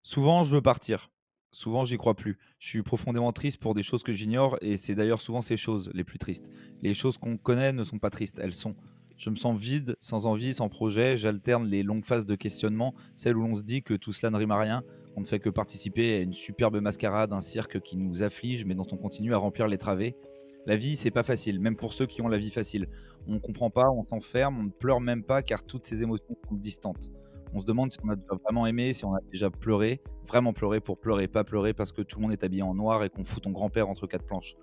Souvent, je veux partir. Souvent, j'y crois plus. Je suis profondément triste pour des choses que j'ignore et c'est d'ailleurs souvent ces choses les plus tristes. Les choses qu'on connaît ne sont pas tristes, elles sont. Je me sens vide, sans envie, sans projet. J'alterne les longues phases de questionnement, celles où l'on se dit que tout cela ne rime à rien, qu'on ne fait que participer à une superbe mascarade, un cirque qui nous afflige mais dont on continue à remplir les travées. La vie, c'est pas facile, même pour ceux qui ont la vie facile. On ne comprend pas, on s'enferme, on ne pleure même pas car toutes ces émotions sont distantes. On se demande si on a déjà vraiment aimé, si on a déjà pleuré, vraiment pleuré pour pleurer, pas pleurer parce que tout le monde est habillé en noir et qu'on fout ton grand-père entre quatre planches.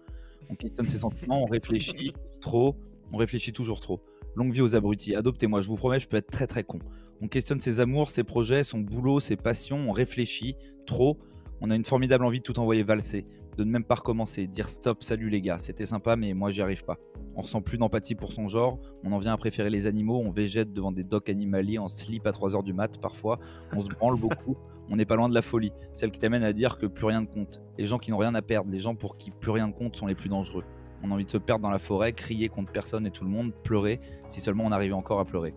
On questionne ses sentiments, on réfléchit trop, on réfléchit toujours trop. Longue vie aux abrutis, adoptez-moi, je vous promets, je peux être très très con. On questionne ses amours, ses projets, son boulot, ses passions, on réfléchit trop. On a une formidable envie de tout envoyer valser, de ne même pas recommencer, dire stop, salut les gars, c'était sympa mais moi j'y arrive pas. On ressent plus d'empathie pour son genre, on en vient à préférer les animaux, on végète devant des docks animaliers en slip à 3h du mat parfois, on se branle beaucoup, on n'est pas loin de la folie, celle qui t'amène à dire que plus rien ne compte. Les gens qui n'ont rien à perdre, les gens pour qui plus rien ne compte sont les plus dangereux. On a envie de se perdre dans la forêt, crier contre personne et tout le monde, pleurer, si seulement on arrivait encore à pleurer.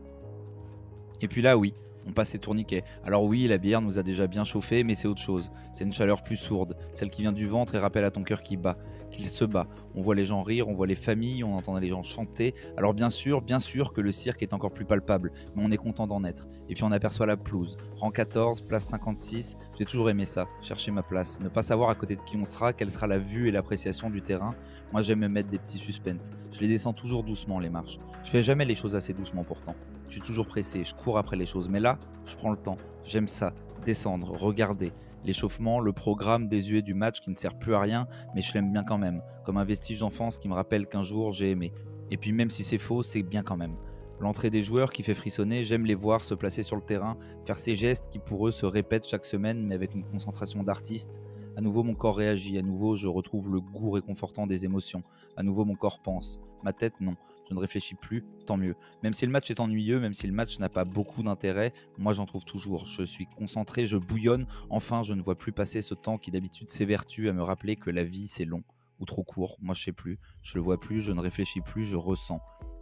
Et puis là, oui, on passe les tourniquets. Alors oui, la bière nous a déjà bien chauffé, mais c'est autre chose. C'est une chaleur plus sourde, celle qui vient du ventre et rappelle à ton cœur qui bat, qu'il se bat. On voit les gens rire, on voit les familles, on entend les gens chanter. Alors bien sûr que le cirque est encore plus palpable, mais on est content d'en être. Et puis on aperçoit la pelouse. Rang 14, place 56, j'ai toujours aimé ça, chercher ma place. Ne pas savoir à côté de qui on sera, quelle sera la vue et l'appréciation du terrain. Moi j'aime me mettre des petits suspens. Je les descends toujours doucement les marches. Je fais jamais les choses assez doucement pourtant. Je suis toujours pressé, je cours après les choses. Mais là, je prends le temps. J'aime ça. Descendre, regarder. L'échauffement, le programme désuet du match qui ne sert plus à rien, mais je l'aime bien quand même. Comme un vestige d'enfance qui me rappelle qu'un jour j'ai aimé. Et puis même si c'est faux, c'est bien quand même. L'entrée des joueurs qui fait frissonner, j'aime les voir se placer sur le terrain, faire ces gestes qui pour eux se répètent chaque semaine, mais avec une concentration d'artiste. À nouveau mon corps réagit, à nouveau je retrouve le goût réconfortant des émotions. À nouveau mon corps pense. Ma tête non, je ne réfléchis plus, tant mieux. Même si le match est ennuyeux, même si le match n'a pas beaucoup d'intérêt, moi j'en trouve toujours. Je suis concentré, je bouillonne. Enfin, je ne vois plus passer ce temps qui d'habitude s'évertue à me rappeler que la vie c'est long ou trop court. Moi je sais plus, je le vois plus, je ne réfléchis plus, je ressens.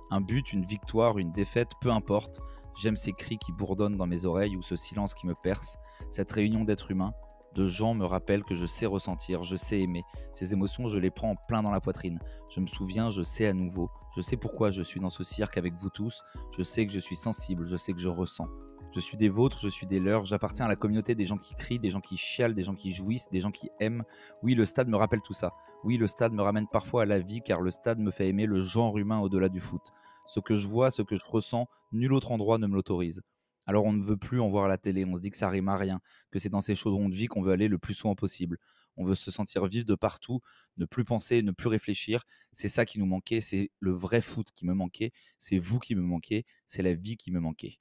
Un but, une victoire, une défaite, peu importe. J'aime ces cris qui bourdonnent dans mes oreilles ou ce silence qui me perce. Cette réunion d'êtres humains, de gens me rappelle que je sais ressentir, je sais aimer. Ces émotions, je les prends en plein dans la poitrine. Je me souviens, je sais à nouveau. Je sais pourquoi je suis dans ce cirque avec vous tous. Je sais que je suis sensible, je sais que je ressens. Je suis des vôtres, je suis des leurs. J'appartiens à la communauté des gens qui crient, des gens qui chialent, des gens qui jouissent, des gens qui aiment. Oui, le stade me rappelle tout ça. Oui, le stade me ramène parfois à la vie car le stade me fait aimer le genre humain au-delà du foot. Ce que je vois, ce que je ressens, nul autre endroit ne me l'autorise. Alors on ne veut plus en voir à la télé, on se dit que ça rime à rien, que c'est dans ces chaudrons de vie qu'on veut aller le plus souvent possible. On veut se sentir vivre de partout, ne plus penser, ne plus réfléchir. C'est ça qui nous manquait, c'est le vrai foot qui me manquait, c'est vous qui me manquez, c'est la vie qui me manquait.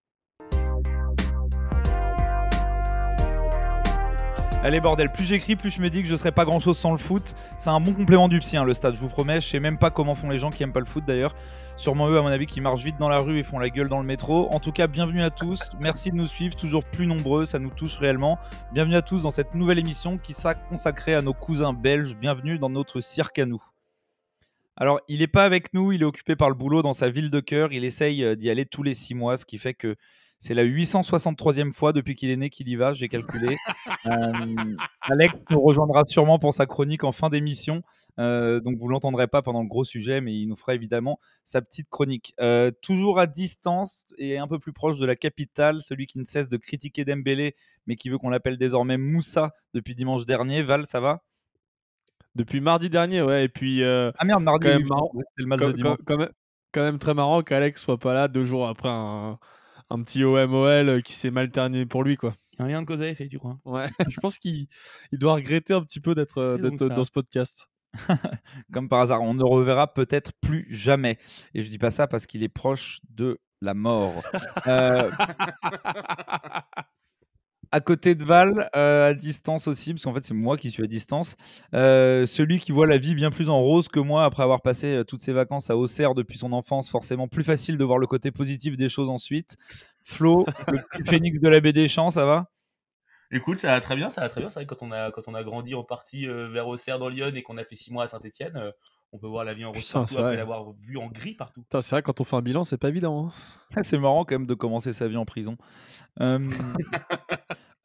Allez bordel, plus j'écris, plus je me dis que je serais pas grand chose sans le foot. C'est un bon complément du psy, hein, le stade, je vous promets. Je sais même pas comment font les gens qui aiment pas le foot d'ailleurs. Sûrement eux, à mon avis, qui marchent vite dans la rue et font la gueule dans le métro. En tout cas, bienvenue à tous. Merci de nous suivre, toujours plus nombreux, ça nous touche réellement. Bienvenue à tous dans cette nouvelle émission qui sera consacrée à nos cousins belges. Bienvenue dans notre cirque à nous. Alors, il n'est pas avec nous, il est occupé par le boulot dans sa ville de cœur. Il essaye d'y aller tous les 6 mois, ce qui fait que c'est la 863e fois depuis qu'il est né qu'il y va, j'ai calculé. Alex nous rejoindra sûrement pour sa chronique en fin d'émission. Donc, vous ne l'entendrez pas pendant le gros sujet, mais il nous fera évidemment sa petite chronique. Toujours à distance et un peu plus proche de la capitale, celui qui ne cesse de critiquer Dembélé, mais qui veut qu'on l'appelle désormais Moussa depuis dimanche dernier. Val, ça va ? Depuis mardi dernier, ouais. Et puis, Ah merde, mardi, quand oui, même marrant, c'était le match de dimanche. quand même très marrant qu'Alex soit pas là 2 jours après un petit OMOL qui s'est mal terminé pour lui, quoi. Rien de cause à effet, tu crois? Ouais, je pense qu'il doit regretter un petit peu d'être C'est donc ça. dans ce podcast. Comme par hasard, on ne reverra peut-être plus jamais. Et je dis pas ça parce qu'il est proche de la mort. À côté de Val, à distance aussi, parce qu'en fait c'est moi qui suis à distance, celui qui voit la vie bien plus en rose que moi après avoir passé toutes ses vacances à Auxerre depuis son enfance, forcément plus facile de voir le côté positif des choses ensuite. Flo, le petit phénix de la baie des Champs, ça va ? Écoute, ça va très bien, ça va très bien. C'est vrai que quand on a grandi en partie vers Auxerre dans Lyon et qu'on a fait 6 mois à Saint-Etienne, On peut voir la vie en rose Putain, partout c'est après vrai. l'avoir vu en gris partout. Putain, c'est vrai, quand on fait un bilan, c'est pas évident, hein. C'est marrant quand même de commencer sa vie en prison.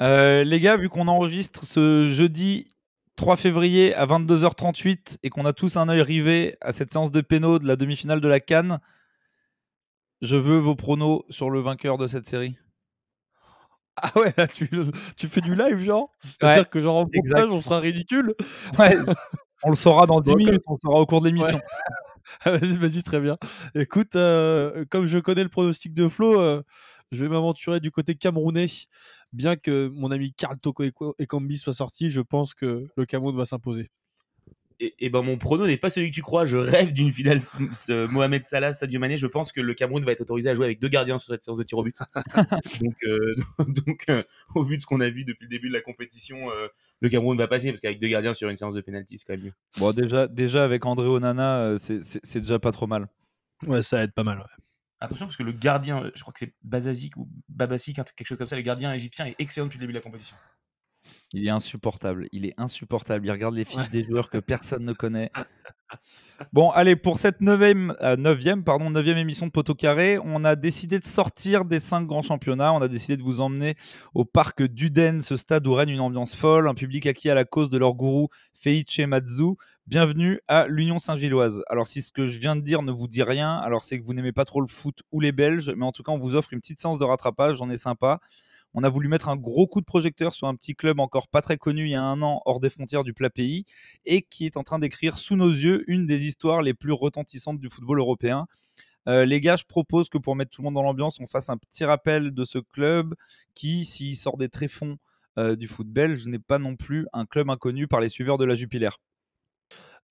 Euh, les gars, vu qu'on enregistre ce jeudi 3 février à 22h38 et qu'on a tous un œil rivé à cette séance de péno de la demi-finale de la CAN, je veux vos pronos sur le vainqueur de cette série. Ah ouais, là, tu fais du live, genre? Ouais, C'est-à-dire que genre en exact. montage, on sera ridicule? Ouais, on le saura dans 10 Bon, minutes, on le saura au cours de ouais. l'émission. Vas-y, très bien. Écoute, comme je connais le pronostic de Flo, je vais m'aventurer du côté camerounais. Bien que mon ami Karl Toko Ekambi soit sorti, je pense que le Cameroun va s'imposer. Et ben mon prono n'est pas celui que tu crois. Je rêve d'une finale Mohamed Salah, Sadio Mané. Je pense que le Cameroun va être autorisé à jouer avec 2 gardiens sur cette séance de tir au but. Donc, au vu de ce qu'on a vu depuis le début de la compétition, le Cameroun va passer parce qu'avec 2 gardiens sur une séance de penalty, c'est quand même mieux. Bon, déjà avec André Onana, c'est déjà pas trop mal. Ouais, ça va être pas mal. Ouais. Attention parce que le gardien, je crois que c'est Bazazik ou Babasik, quelque chose comme ça, le gardien égyptien est excellent depuis le début de la compétition. Il est insupportable. Il regarde les fiches des joueurs que personne ne connaît. Bon, allez, pour cette neuvième émission de Poteau Carré, on a décidé de sortir des 5 grands championnats. On a décidé de vous emmener au parc d'Uden, ce stade où règne une ambiance folle, un public acquis à la cause de leur gourou Feiichi Matsu. Bienvenue à l'Union Saint-Gilloise. Alors, si ce que je viens de dire ne vous dit rien, alors c'est que vous n'aimez pas trop le foot ou les Belges, mais en tout cas, on vous offre une petite séance de rattrapage, j'en ai sympa. On a voulu mettre un gros coup de projecteur sur un petit club encore pas très connu il y a un an hors des frontières du plat pays et qui est en train d'écrire sous nos yeux une des histoires les plus retentissantes du football européen. Les gars, je propose que pour mettre tout le monde dans l'ambiance, on fasse un petit rappel de ce club qui, s'il sort des tréfonds du foot belge, n'est pas non plus un club inconnu par les suiveurs de la Jupiler.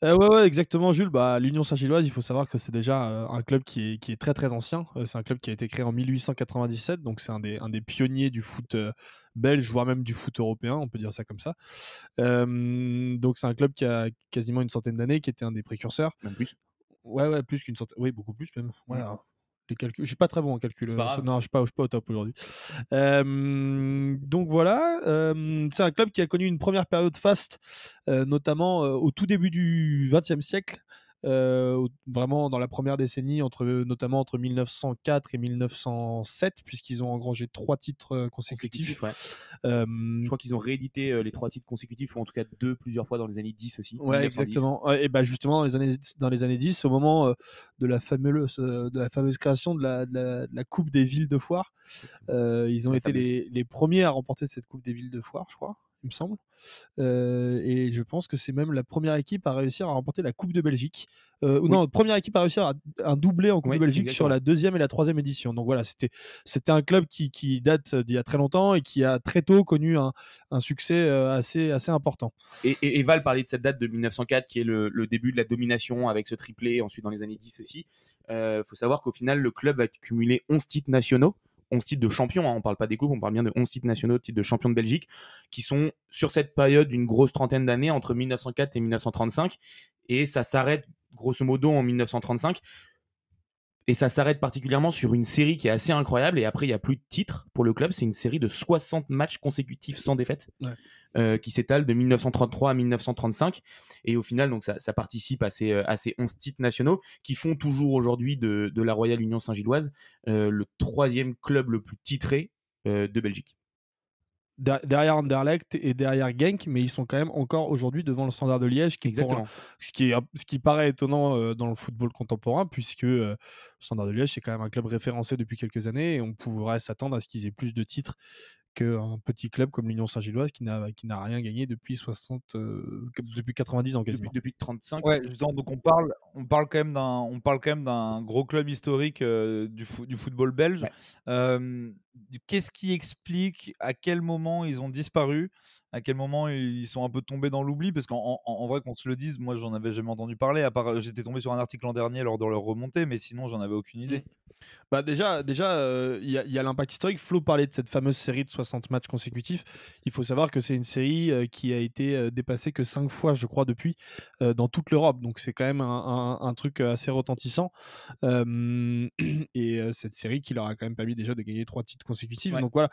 Ouais, exactement, Jules. Bah, l'Union Saint-Gilloise, il faut savoir que c'est déjà un club qui est très très ancien. C'est un club qui a été créé en 1897, donc c'est un des pionniers du foot belge, voire même du foot européen, on peut dire ça comme ça. Donc c'est un club qui a quasiment une centaine d'années, qui était un des précurseurs. Même plus. Ouais, plus qu'une centaine. Oui, beaucoup plus même. Ouais, les calculs. Je suis pas très bon en calcul. Non, je suis pas au top aujourd'hui. Donc voilà, c'est un club qui a connu une première période faste, notamment au tout début du XXe siècle. Vraiment dans la première décennie, notamment entre 1904 et 1907, puisqu'ils ont engrangé 3 titres consécutifs. Ouais. Je crois qu'ils ont réédité les 3 titres consécutifs, ou en tout cas 2 plusieurs fois dans les années 10 aussi. Ouais, 1910. exactement. Et bah justement, dans les années 10, au moment de la fameuse création de la Coupe des villes de foire, ils ont été les premiers à remporter cette Coupe des villes de foire, je crois, il me semble. Et je pense que c'est même la première équipe à réussir à remporter la Coupe de Belgique. Non, première équipe à réussir à un doublé en Coupe de Belgique sur la 2e et la 3e édition. Donc voilà, c'était un club qui date d'il y a très longtemps et qui a très tôt connu un succès assez important. Et Val parlait de cette date de 1904 qui est le début de la domination avec ce triplé, ensuite dans les années 10 aussi. Faut savoir qu'au final, le club a cumulé 11 titres nationaux. 11 titres de champion, on parle pas des coupes, on parle bien de 11 titres nationaux, titres de champion de Belgique, qui sont sur cette période d'une grosse trentaine d'années, entre 1904 et 1935, et ça s'arrête grosso modo en 1935, et ça s'arrête particulièrement sur une série qui est assez incroyable, et après il n'y a plus de titres pour le club, c'est une série de 60 matchs consécutifs sans défaite, qui s'étale de 1933 à 1935, et au final donc ça participe à ces 11 titres nationaux qui font toujours aujourd'hui de la Royale Union Saint-Gilloise le 3e club le plus titré de Belgique. Derrière Anderlecht et derrière Genk, mais ils sont quand même encore aujourd'hui devant le Standard de Liège, ce qui paraît étonnant dans le football contemporain, puisque le Standard de Liège c'est quand même un club référencé depuis quelques années et on pourrait s'attendre à ce qu'ils aient plus de titres qu'un petit club comme l'Union Saint-Gilloise qui n'a rien gagné depuis 90 ans quasiment. Depuis 35. Ouais, justement, donc on parle quand même d'un gros club historique du football belge. Ouais. Qu'est-ce qui explique à quel moment ils ont disparu, à quel moment ils sont un peu tombés dans l'oubli? Parce qu'en vrai, qu'on se le dise, moi j'en avais jamais entendu parler, à part j'étais tombé sur un article l'an dernier lors de leur remontée, mais sinon j'en avais aucune idée. Bah déjà, il y a l'impact historique. Flo parlait de cette fameuse série de 60 matchs consécutifs. Il faut savoir que c'est une série qui a été dépassée que 5 fois, je crois, depuis, dans toute l'Europe. Donc c'est quand même un truc assez retentissant. Et cette série qui leur a quand même permis déjà de gagner 3 titres consécutifs. Ouais. Donc voilà.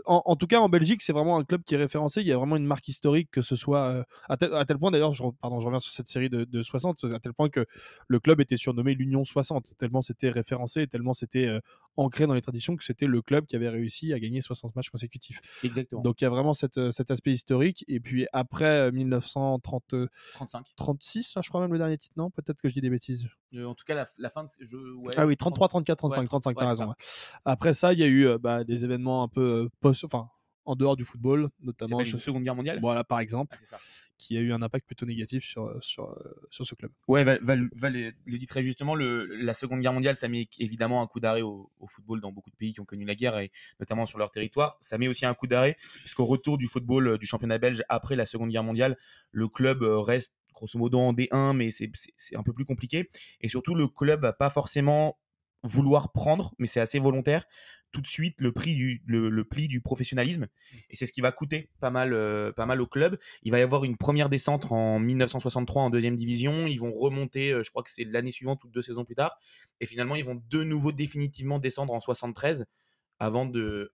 En tout cas, en Belgique, c'est vraiment un club qui est référencé. Il y a vraiment une marque historique, que ce soit à tel point d'ailleurs, je reviens sur cette série de 60, à tel point que le club était surnommé l'Union 60, tellement c'était référencé, tellement c'était ancré dans les traditions, que c'était le club qui avait réussi à gagner 60 matchs consécutifs. Exactement. Donc il y a vraiment cet aspect historique. Et puis après 1936, 35. je crois même le dernier titre, non? Peut-être que je dis des bêtises. En tout cas, la fin de ces jeux. Ouais, Ah oui, 33, 34, 35, ouais, 35, t'as ouais, c'est raison. ça. Ouais. Après ça, il y a eu des événements un peu en dehors du football, Ça notamment s'appelle une Seconde Guerre mondiale. voilà, par exemple, Ah, c'est ça. qui a eu un impact plutôt négatif sur ce club. Ouais, Val le dit très justement, la Seconde Guerre mondiale, ça met évidemment un coup d'arrêt au football dans beaucoup de pays qui ont connu la guerre, et notamment sur leur territoire. Ça met aussi un coup d'arrêt, puisqu'au retour du football du championnat belge après la Seconde Guerre mondiale, le club reste grosso modo en D1, mais c'est un peu plus compliqué. Et surtout, le club va pas forcément vouloir prendre, mais c'est assez volontaire, tout de suite le pli du professionnalisme. Et c'est ce qui va coûter pas mal au club. Il va y avoir une première descente en 1963 en deuxième division. Ils vont remonter, je crois que c'est l'année suivante ou 2 saisons plus tard. Et finalement, ils vont de nouveau définitivement descendre en 73 avant de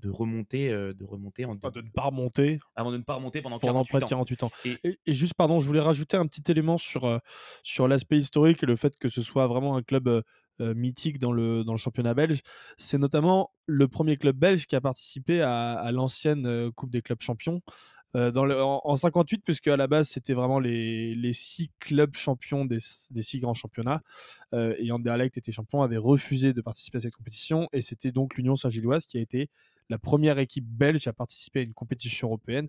remonter en De ne pas remonter avant de ne pas remonter pendant pendant 48 près de ans. 48 ans. Et Et juste, pardon, je voulais rajouter un petit élément sur l'aspect historique et le fait que ce soit vraiment un club mythique dans le championnat belge. C'est notamment le premier club belge qui a participé à l'ancienne Coupe des clubs champions. En 58, puisque à la base c'était vraiment les 6 clubs champions des 6 grands championnats, et Anderlecht était champion, avait refusé de participer à cette compétition, et c'était donc l'Union Saint-Gilloise qui a été la première équipe belge à participer à une compétition européenne.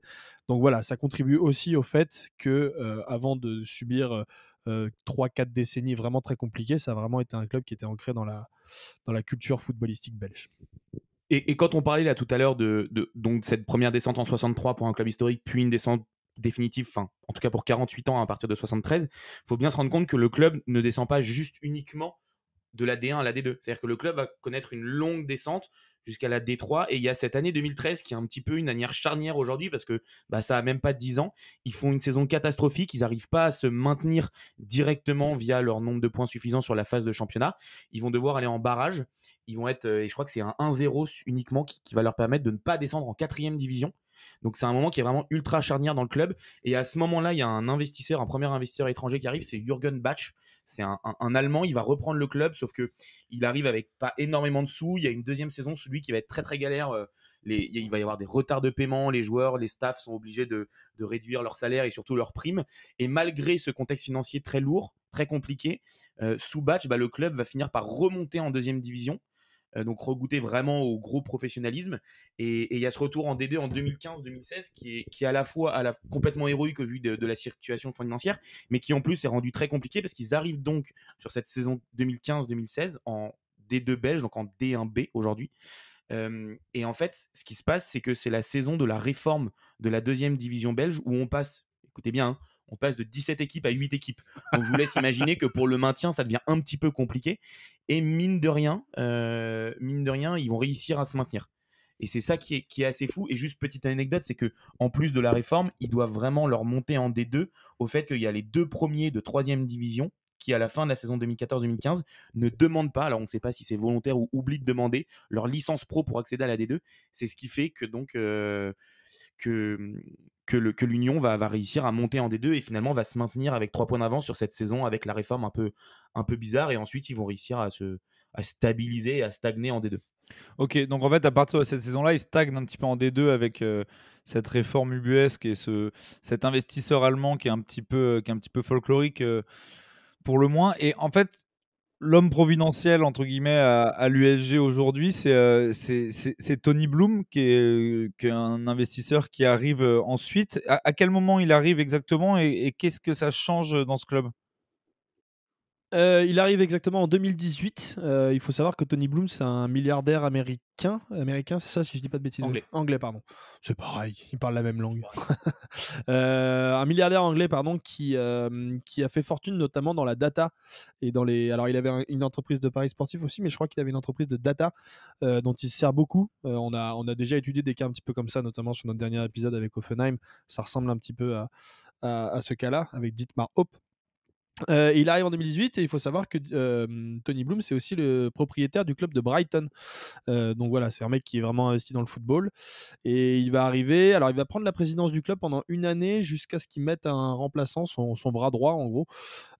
Donc voilà, ça contribue aussi au fait que avant de subir 3-4 décennies vraiment très compliquées, ça a vraiment été un club qui était ancré dans la culture footballistique belge. Et quand on parlait là tout à l'heure donc cette première descente en 63 pour un club historique, puis une descente définitive, enfin en tout cas pour 48 ans à partir de 73, il faut bien se rendre compte que le club ne descend pas juste uniquement de la D1 à la D2. C'est-à-dire que le club va connaître une longue descente jusqu'à la D3. Et il y a cette année 2013 qui est un petit peu une année charnière aujourd'hui, parce que ça a même pas 10 ans. Ils font une saison catastrophique. Ils n'arrivent pas à se maintenir directement via leur nombre de points suffisants sur la phase de championnat. Ils vont devoir aller en barrage. Ils vont être, et je crois que c'est un 1-0 uniquement qui va leur permettre de ne pas descendre en 4e division. Donc c'est un moment qui est vraiment ultra charnière dans le club. Et à ce moment-là, il y a un premier investisseur étranger qui arrive, c'est Jürgen Bach. C'est un Allemand. Il va reprendre le club, sauf que il arrive avec pas énormément de sous. Il y a une deuxième saison, celui qui va être très très galère. Il va y avoir des retards de paiement. Les joueurs, les staffs sont obligés de réduire leur salaire et surtout leurs primes. Et malgré ce contexte financier très lourd, très compliqué, sous Bach, le club va finir par remonter en deuxième division. Donc regoûter vraiment au gros professionnalisme, et il y a ce retour en D2 en 2015-2016 qui est à la fois complètement héroïque au vu de la situation financière, mais qui en plus est rendu très compliqué parce qu'ils arrivent donc sur cette saison 2015-2016 en D2 belge, donc en D1B aujourd'hui. Et en fait, ce qui se passe, c'est que c'est la saison de la réforme de la deuxième division belge où on passe, écoutez bien, hein, on passe de 17 équipes à 8 équipes. Donc je vous laisse imaginer que pour le maintien, ça devient un petit peu compliqué. Et mine de rien, ils vont réussir à se maintenir. Et c'est ça qui est assez fou. Et juste petite anecdote, c'est que en plus de la réforme, ils doivent vraiment leur monter en D2 au fait qu'il y a les 2 premiers de 3e division qui, à la fin de la saison 2014-2015, ne demandent pas, alors on ne sait pas si c'est volontaire ou oublient de demander, leur licence pro pour accéder à la D2. C'est ce qui fait que donc que l'Union va réussir à monter en D2 et finalement va se maintenir avec 3 points d'avance sur cette saison avec la réforme un peu bizarre, et ensuite ils vont réussir à stabiliser et à stagner en D2. Ok, donc en fait, à partir de cette saison-là, ils stagnent un petit peu en D2 avec cette réforme ubuesque et cet investisseur allemand qui est un petit peu folklorique pour le moins. Et en fait, l'homme providentiel, entre guillemets, à l'USG aujourd'hui, c'est Tony Bloom, qui est un investisseur qui arrive ensuite. À quel moment il arrive exactement et qu'est-ce que ça change dans ce club? Il arrive exactement en 2018. Il faut savoir que Tony Bloom, c'est un milliardaire américain. Américain, c'est ça, si je dis pas de bêtises? Anglais. Anglais, pardon. C'est pareil, ils parlent la même langue. Un milliardaire anglais, pardon, qui a fait fortune notamment dans la data et dans les. Alors, il avait une entreprise de paris sportifs aussi, mais je crois qu'il avait une entreprise de data dont il se sert beaucoup. On a déjà étudié des cas un petit peu comme ça, notamment sur notre dernier épisode avec Offenheim. Ça ressemble un petit peu à ce cas-là avec Dietmar Hopp. Il arrive en 2018 et il faut savoir que Tony Bloom, c'est aussi le propriétaire du club de Brighton. Donc voilà, c'est un mec qui est vraiment investi dans le football et il va arriver. Alors, il va prendre la présidence du club pendant une année jusqu'à ce qu'il mette un remplaçant, son bras droit en gros,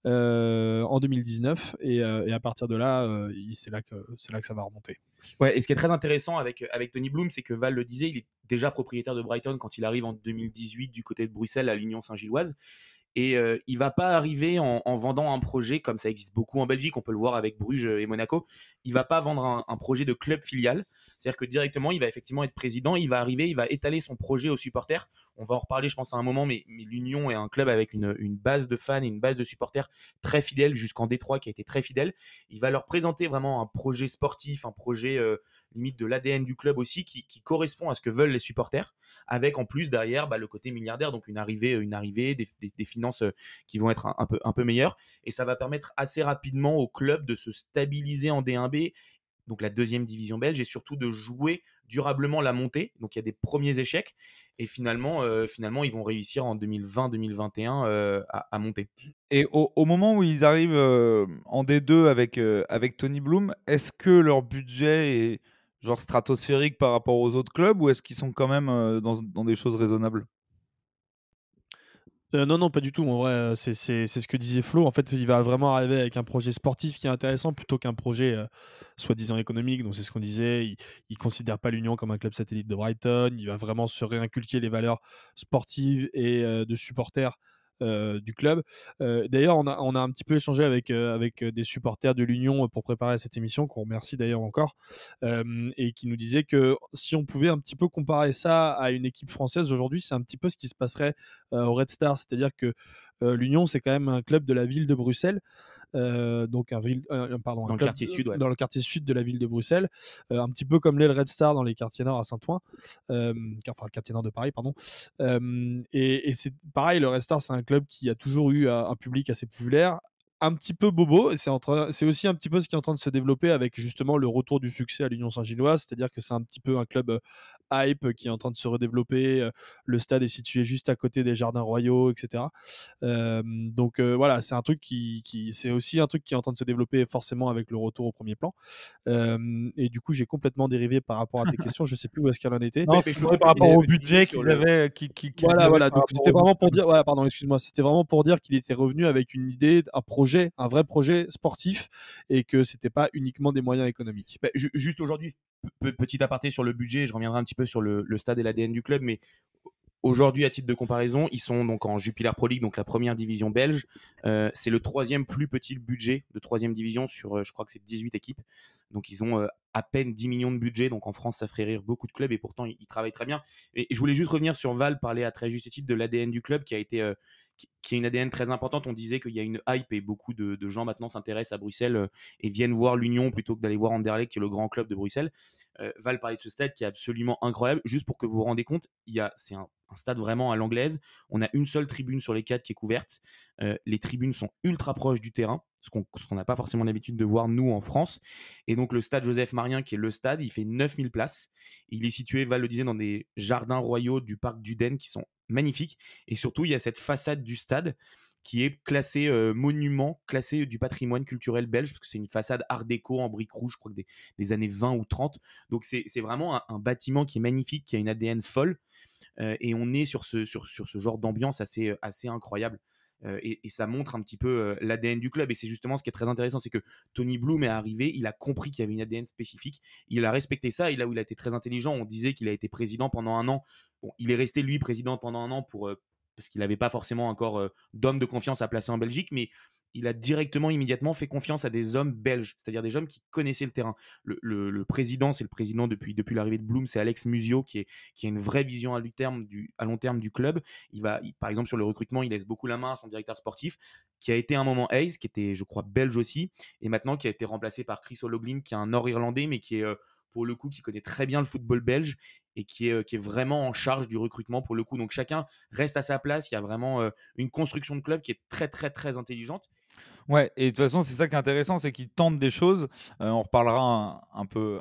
en 2019 et à partir de là, c'est là que ça va remonter. Ouais, et ce qui est très intéressant avec Tony Bloom, c'est que Val le disait, il est déjà propriétaire de Brighton quand il arrive en 2018 du côté de Bruxelles à l'Union Saint-Gilloise. Et il va pas arriver en vendant un projet comme ça existe beaucoup en Belgique, on peut le voir avec Bruges et Monaco. Il va pas vendre un projet de club filial, c'est-à-dire que directement il va effectivement être président, il va arriver, il va étaler son projet aux supporters. On va en reparler je pense à un moment, mais l'Union est un club avec une base de fans et une base de supporters très fidèle jusqu'en Détroit qui a été très fidèle. Il va leur présenter vraiment un projet sportif, un projet limite de l'ADN du club aussi qui correspond à ce que veulent les supporters, avec en plus derrière le côté milliardaire, donc une arrivée des finances qui vont être un peu meilleures, et ça va permettre assez rapidement au club de se stabiliser en D1B, donc la deuxième division belge, et surtout de jouer durablement la montée. Donc il y a des premiers échecs, et finalement ils vont réussir en 2020-2021 à monter. Et au moment où ils arrivent en D2 avec Tony Bloom, est-ce que leur budget est genre stratosphérique par rapport aux autres clubs ou est-ce qu'ils sont quand même dans des choses raisonnables? Non, non, pas du tout. En vrai, c'est ce que disait Flo. En fait, il va vraiment arriver avec un projet sportif qui est intéressant plutôt qu'un projet soi-disant économique. Donc, c'est ce qu'on disait. Il considère pas l'Union comme un club satellite de Brighton. Il va vraiment se réinculquer les valeurs sportives et de supporters du club. D'ailleurs, on a un petit peu échangé avec des supporters de l'Union pour préparer cette émission, qu'on remercie d'ailleurs encore, et qui nous disaient que si on pouvait un petit peu comparer ça à une équipe française aujourd'hui, c'est un petit peu ce qui se passerait au Red Star. C'est-à-dire que l'Union, c'est quand même un club de la ville de Bruxelles, donc un Dans le club quartier sud, ouais. dans le quartier sud de la ville de Bruxelles, un petit peu comme l'est le Red Star dans les quartiers nord à Saint-Ouen, enfin le quartier nord de Paris, pardon. Et c'est pareil, le Red Star, c'est un club qui a toujours eu un public assez populaire, un petit peu bobo, et c'est aussi un petit peu ce qui est en train de se développer avec justement le retour du succès à l'Union Saint-Gilloise, c'est-à-dire que c'est un petit peu un club hype qui est en train de se redévelopper. Le stade est situé juste à côté des Jardins Royaux, etc. Donc voilà, c'est un truc c'est aussi un truc qui est en train de se développer forcément avec le retour au premier plan. Et du coup, j'ai complètement dérivé par rapport à tes questions. Je sais plus où est-ce qu'elle en était. Non, mais c'est je vrai crois par que rapport tu au disais budget sur qu'ils le- avaient, Voilà, avaient voilà. par Donc rapport c'était aux vraiment autres pour clubs. dire, voilà, pardon, excuse-moi, c'était vraiment pour dire qu'il était revenu avec une idée, un projet, un vrai projet sportif, et que c'était pas uniquement des moyens économiques. Bah, juste aujourd'hui, petit aparté sur le budget, je reviendrai un petit peu sur le stade et l'ADN du club, mais aujourd'hui, à titre de comparaison, ils sont donc en Jupiler Pro League, donc la première division belge. C'est le troisième plus petit budget de troisième division sur, je crois que c'est 18 équipes. Donc ils ont à peine 10 millions de budget. Donc en France, ça ferait rire beaucoup de clubs et pourtant ils travaillent très bien. Et je voulais juste revenir sur Val, parler à très juste titre de l'ADN du club qui a été qui est une ADN très importante. On disait qu'il y a une hype et beaucoup de gens maintenant s'intéressent à Bruxelles et viennent voir l'Union plutôt que d'aller voir Anderlecht, qui est le grand club de Bruxelles. Val parlait de ce stade qui est absolument incroyable. Juste pour que vous vous rendez compte, c'est un stade vraiment à l'anglaise. On a une seule tribune sur les 4 qui est couverte. Les tribunes sont ultra proches du terrain, ce qu'on n'a pas forcément l'habitude de voir nous en France. Et donc le stade Joseph Marien, qui est le stade, il fait 9000 places. Il est situé, Val le disait, dans des jardins royaux du parc d'Uden qui sont magnifiques. Et surtout, il y a cette façade du stade qui est classée monument, classée du patrimoine culturel belge, parce que c'est une façade art déco en briques rouges, je crois que des années 20 ou 30. Donc c'est vraiment un bâtiment qui est magnifique, qui a une ADN folle. Et on est sur ce genre d'ambiance assez incroyable. Et ça montre un petit peu l'ADN du club. Et c'est justement ce qui est très intéressant, c'est que Tony Bloom est arrivé, il a compris qu'il y avait une ADN spécifique, il a respecté ça, et là où il a été très intelligent, on disait qu'il a été président pendant un an. Bon, il est resté, lui, président pendant un an parce qu'il n'avait pas forcément encore d'hommes de confiance à placer en Belgique, mais il a directement, immédiatement fait confiance à des hommes belges, c'est-à-dire des hommes qui connaissaient le terrain. Le président, c'est le président depuis l'arrivée de Bloom, c'est Alex Musio, qui a une vraie vision à long terme du club. Par exemple, sur le recrutement, il laisse beaucoup la main à son directeur sportif, qui a été à un moment Hayes, qui était, je crois, belge aussi, et maintenant qui a été remplacé par Chris O'Loughlin, qui est un Nord-Irlandais, mais qui est, pour le coup, qui connaît très bien le football belge, et qui est vraiment en charge du recrutement, pour le coup. Donc chacun reste à sa place. Il y a vraiment une construction de club qui est très, très, très intelligente. Ouais, et de toute façon, c'est ça qui est intéressant, c'est qu'ils tentent des choses. On reparlera un peu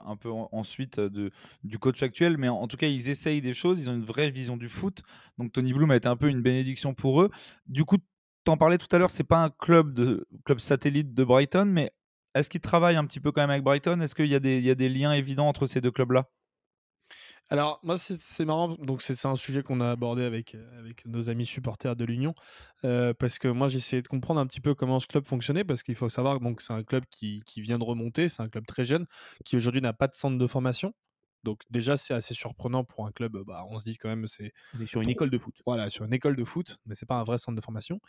ensuite du coach actuel, mais en tout cas, ils essayent des choses. Ils ont une vraie vision du foot. Donc, Tony Bloom a été un peu une bénédiction pour eux. Du coup, t'en parlais tout à l'heure, c'est pas un club satellite de Brighton, mais est-ce qu'ils travaillent un petit peu quand même avec Brighton? Est-ce qu'il y a des liens évidents entre ces deux clubs-là? Alors moi c'est marrant, donc c'est un sujet qu'on a abordé avec nos amis supporters de l'Union, parce que moi j'essayais de comprendre un petit peu comment ce club fonctionnait, parce qu'il faut savoir donc c'est un club qui vient de remonter, c'est un club très jeune, qui aujourd'hui n'a pas de centre de formation. Donc déjà c'est assez surprenant pour un club, bah, on se dit quand même c'est On est sur une pro école de foot. voilà, sur une école de foot, mais c'est pas un vrai centre de formation.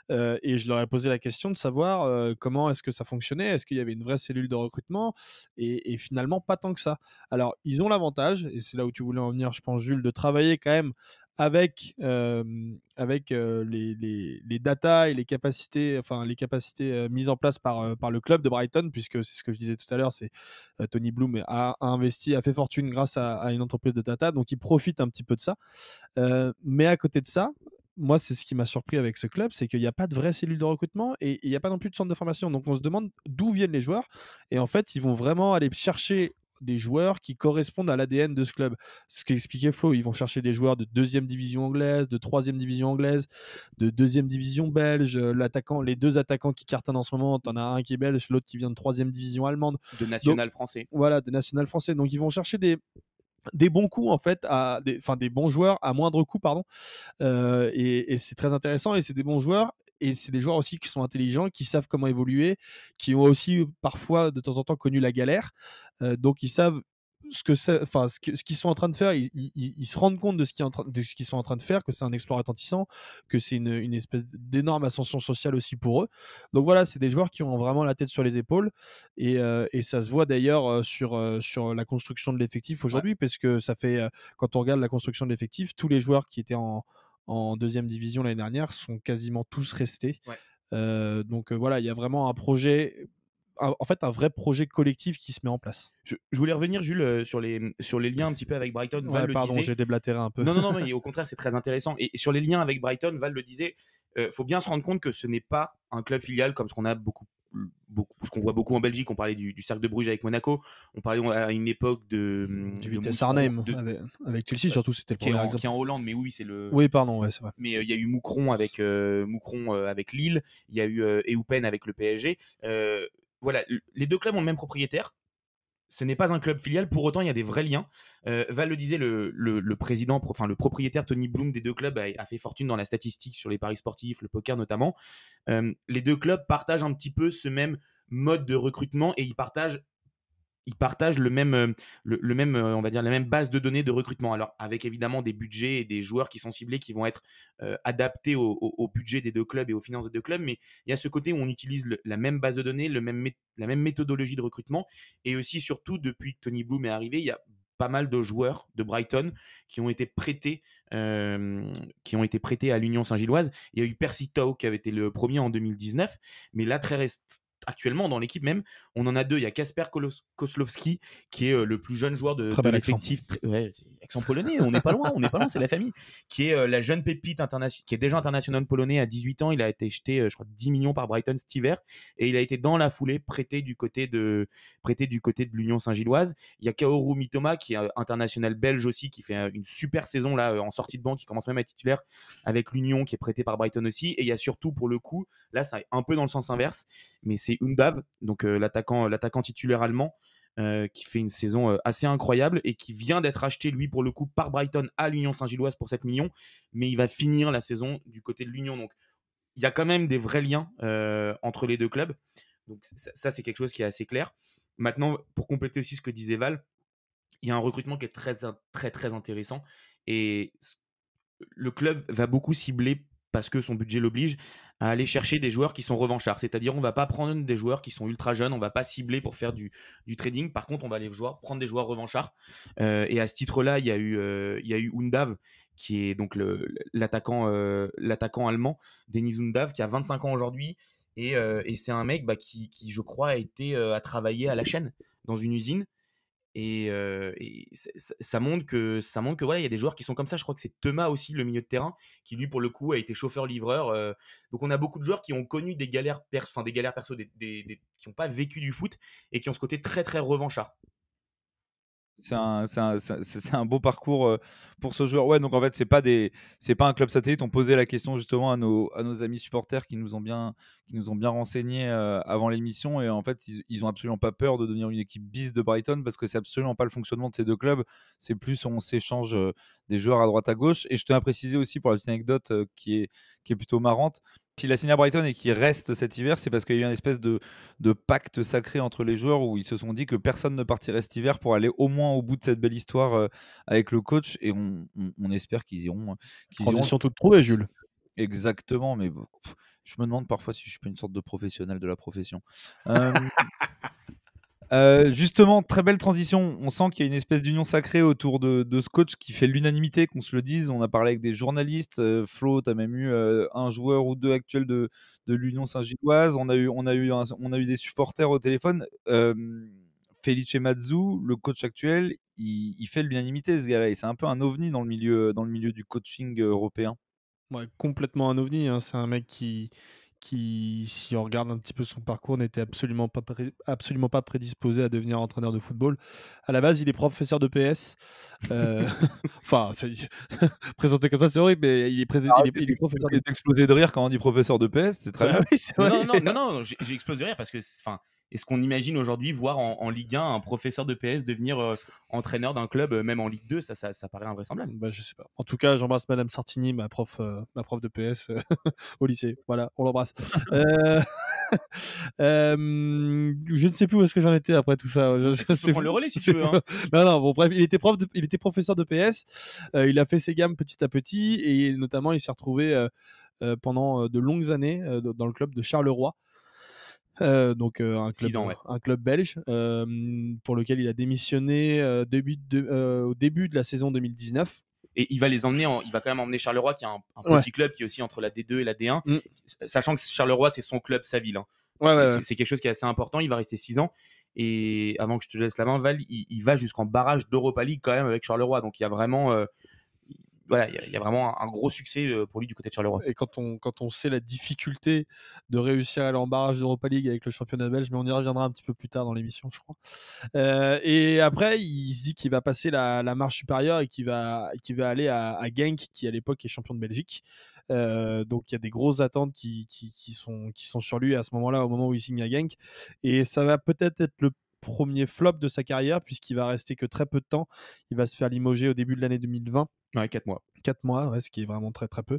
Et je leur ai posé la question de savoir, comment est-ce que ça fonctionnait? Est-ce qu'il y avait une vraie cellule de recrutement? Et finalement pas tant que ça. Alors ils ont l'avantage, et c'est là où tu voulais en venir je pense Jules, de travailler quand même avec les datas et les capacités, mises en place par le club de Brighton, puisque c'est ce que je disais tout à l'heure, c'est, Tony Bloom a fait fortune grâce à une entreprise de data, donc il profite un petit peu de ça. Mais à côté de ça, moi, c'est ce qui m'a surpris avec ce club, c'est qu'il n'y a pas de vraie cellule de recrutement et il n'y a pas non plus de centre de formation. Donc on se demande d'où viennent les joueurs. Et en fait, ils vont vraiment aller chercher des joueurs qui correspondent à l'ADN de ce club. Ce qu'expliquait Flo, ils vont chercher des joueurs de deuxième division anglaise, de troisième division anglaise, de deuxième division belge. Les deux attaquants qui cartonnent en ce moment, t'en as un qui est belge, l'autre qui vient de troisième division allemande. De national français. Voilà, de national français. Donc ils vont chercher des bons coups en fait, des bons joueurs à moindre coût, pardon. Et c'est très intéressant et c'est des bons joueurs. Et c'est des joueurs aussi qui sont intelligents, qui savent comment évoluer, qui ont aussi parfois de temps en temps connu la galère. Donc ils savent ce qu'ils sont en train de faire. Ils se rendent compte de ce qu'ils sont en train de faire, que c'est un exploit retentissant, que c'est une espèce d'énorme ascension sociale aussi pour eux. Donc voilà, c'est des joueurs qui ont vraiment la tête sur les épaules. Et ça se voit d'ailleurs sur la construction de l'effectif Ouais. aujourd'hui, parce que ça fait, quand on regarde la construction de l'effectif, tous les joueurs qui étaient en deuxième division l'année dernière sont quasiment tous restés. Ouais. Donc voilà, il y a vraiment en fait un vrai projet collectif qui se met en place. Je voulais revenir, Jules, sur les liens un petit peu avec Brighton. Val Ouais, le pardon, disait. j'ai déblatéré un peu. Non, mais au contraire, c'est très intéressant. Et sur les liens avec Brighton, Val le disait, faut bien se rendre compte que ce n'est pas un club filial comme ce qu'on a ce qu'on voit beaucoup en Belgique. On parlait du Cercle de Bruges avec Monaco. On parlait à une époque Du de Vitesse Mouscron, Arnhem avec Chelsea surtout, c'était le qui est premier en, exemple. qui est en Hollande, mais oui, c'est le. Oui, pardon, ouais, c'est vrai. Mais il y a eu Moucron avec Lille, il y a eu Eupen avec le PSG. Voilà, les deux clubs ont le même propriétaire. Ce n'est pas un club filial, pour autant il y a des vrais liens. Val le disait, le président, enfin le propriétaire Tony Bloom des deux clubs a fait fortune dans la statistique sur les paris sportifs, le poker notamment. Les deux clubs partagent un petit peu ce même mode de recrutement et ils partagent le même, on va dire, la même base de données de recrutement. Alors, avec évidemment des budgets et des joueurs qui sont ciblés, qui vont être adaptés au budget des deux clubs et aux finances des deux clubs. Mais il y a ce côté où on utilise la même base de données, la même méthodologie de recrutement. Et aussi, surtout, depuis que Tony Bloom est arrivé, il y a pas mal de joueurs de Brighton qui ont été prêtés, à l'Union Saint-Gilloise. Il y a eu Percy Tau qui avait été le premier en 2019, mais là, actuellement dans l'équipe même, on en a deux. Il y a Kasper Koslowski qui est le plus jeune joueur de l'effectif. Ouais, accent polonais, on n'est pas loin, c'est la famille. Qui est la jeune pépite qui est déjà international polonais à 18 ans. Il a été jeté, je crois, 10 millions par Brighton cet hiver. Et il a été dans la foulée prêté du côté de l'Union Saint-Gilloise. Il y a Kaoru Mitoma qui est international belge aussi, qui fait une super saison là en sortie de banc, qui commence même à être titulaire avec l'Union, qui est prêté par Brighton aussi. Et il y a surtout, pour le coup, là, c'est un peu dans le sens inverse, mais c'est Undav, donc l'attaquant titulaire allemand, qui fait une saison assez incroyable et qui vient d'être acheté, lui, pour le coup, par Brighton à l'Union Saint-Gilloise pour 7 millions, mais il va finir la saison du côté de l'Union. Donc, il y a quand même des vrais liens entre les deux clubs. Donc, ça, c'est quelque chose qui est assez clair. Maintenant, pour compléter aussi ce que disait Val, il y a un recrutement qui est très, très, très intéressant. Et le club va beaucoup cibler, parce que son budget l'oblige, à aller chercher des joueurs qui sont revanchards. C'est-à-dire, on ne va pas prendre des joueurs qui sont ultra jeunes, on ne va pas cibler pour faire du trading. Par contre, on va aller prendre des joueurs revanchards. Et à ce titre-là, il y a eu Undav, qui est donc l'attaquant allemand, Denis Undav, qui a 25 ans aujourd'hui. Et c'est un mec qui, je crois, a travaillé à la chaîne dans une usine. Et ça montre que voilà, il y a des joueurs qui sont comme ça. Je crois que c'est Thomas aussi, le milieu de terrain, qui lui, pour le coup, a été chauffeur-livreur. Donc on a beaucoup de joueurs qui ont connu des galères perso, qui n'ont pas vécu du foot et qui ont ce côté très très revanchard. C'est un beau parcours pour ce joueur. Ouais, donc en fait, c'est pas un club satellite. On posait la question justement à nos amis supporters qui nous ont bien renseignés avant l'émission. Et en fait, ils ont absolument pas peur de devenir une équipe bis de Brighton parce que c'est absolument pas le fonctionnement de ces deux clubs. C'est plus on s'échange des joueurs à droite à gauche. Et je tiens à préciser aussi pour la petite anecdote qui est plutôt marrante. S'il a signé à Brighton et qu'il reste cet hiver, c'est parce qu'il y a eu une espèce de pacte sacré entre les joueurs où ils se sont dit que personne ne partirait cet hiver pour aller au moins au bout de cette belle histoire avec le coach. Et on espère qu'ils iront. Transition toute trouvée, Jules. Exactement, mais bon, je me demande parfois si je suis pas une sorte de professionnel de la profession. Justement, très belle transition. On sent qu'il y a une espèce d'union sacrée autour de ce coach qui fait l'unanimité, qu'on se le dise. On a parlé avec des journalistes. Flo, tu as même eu un joueur ou deux actuels de l'Union Saint-Gilloise. On a eu des supporters au téléphone. Felice Mazzu, le coach actuel, il fait l'unanimité, ce gars-là. Et c'est un peu un ovni dans le milieu du coaching européen. Ouais, complètement un ovni, hein. C'est un mec qui, si on regarde un petit peu son parcours, n'était absolument pas prédisposé à devenir entraîneur de football. À la base, il est professeur de PS. Enfin, présenté comme ça, c'est horrible, mais il est professeur de... D'exploser de rire quand on dit professeur de PS, c'est très bien. Oui, c'est vrai. Non, j'ai explosé de rire parce que, est-ce qu'on imagine aujourd'hui voir en Ligue 1 un professeur de PS devenir entraîneur d'un club, même en Ligue 2, ça paraît invraisemblable. Bah, je sais pas. En tout cas, j'embrasse Madame Sartini, ma prof de PS au lycée. Voilà, on l'embrasse. Je ne sais plus où est-ce que j'en étais après tout ça. Tu peux prendre le relais si tu veux. Hein. Non, bon, bref, il était professeur de PS. Il a fait ses gammes petit à petit et notamment il s'est retrouvé pendant de longues années dans le club de Charleroi. Donc un club belge pour lequel il a démissionné au début de la saison 2019. Et il va il va quand même emmener Charleroi, qui est un petit club qui est aussi entre la D2 et la D1, sachant que Charleroi, c'est son club, sa ville. Hein. C'est quelque chose qui est assez important. Il va rester 6 ans. Et avant que je te laisse la main, Val, il va jusqu'en barrage d'Europa League quand même avec Charleroi. Donc il y a vraiment... il y a vraiment un gros succès pour lui du côté de Charleroi. Et quand on sait la difficulté de réussir à aller en barrage d'Europa League avec le championnat belge, mais on y reviendra un petit peu plus tard dans l'émission, je crois. Et après, il se dit qu'il va passer la marche supérieure et qu'il va aller à Genk, qui à l'époque est champion de Belgique. Donc il y a des grosses attentes qui sont sur lui à ce moment-là, au moment où il signe à Genk. Et ça va peut-être être le premier flop de sa carrière, puisqu'il va rester que très peu de temps. Il va se faire limoger au début de l'année 2020. Ouais, 4 mois. 4 mois, ouais, ce qui est vraiment très très peu.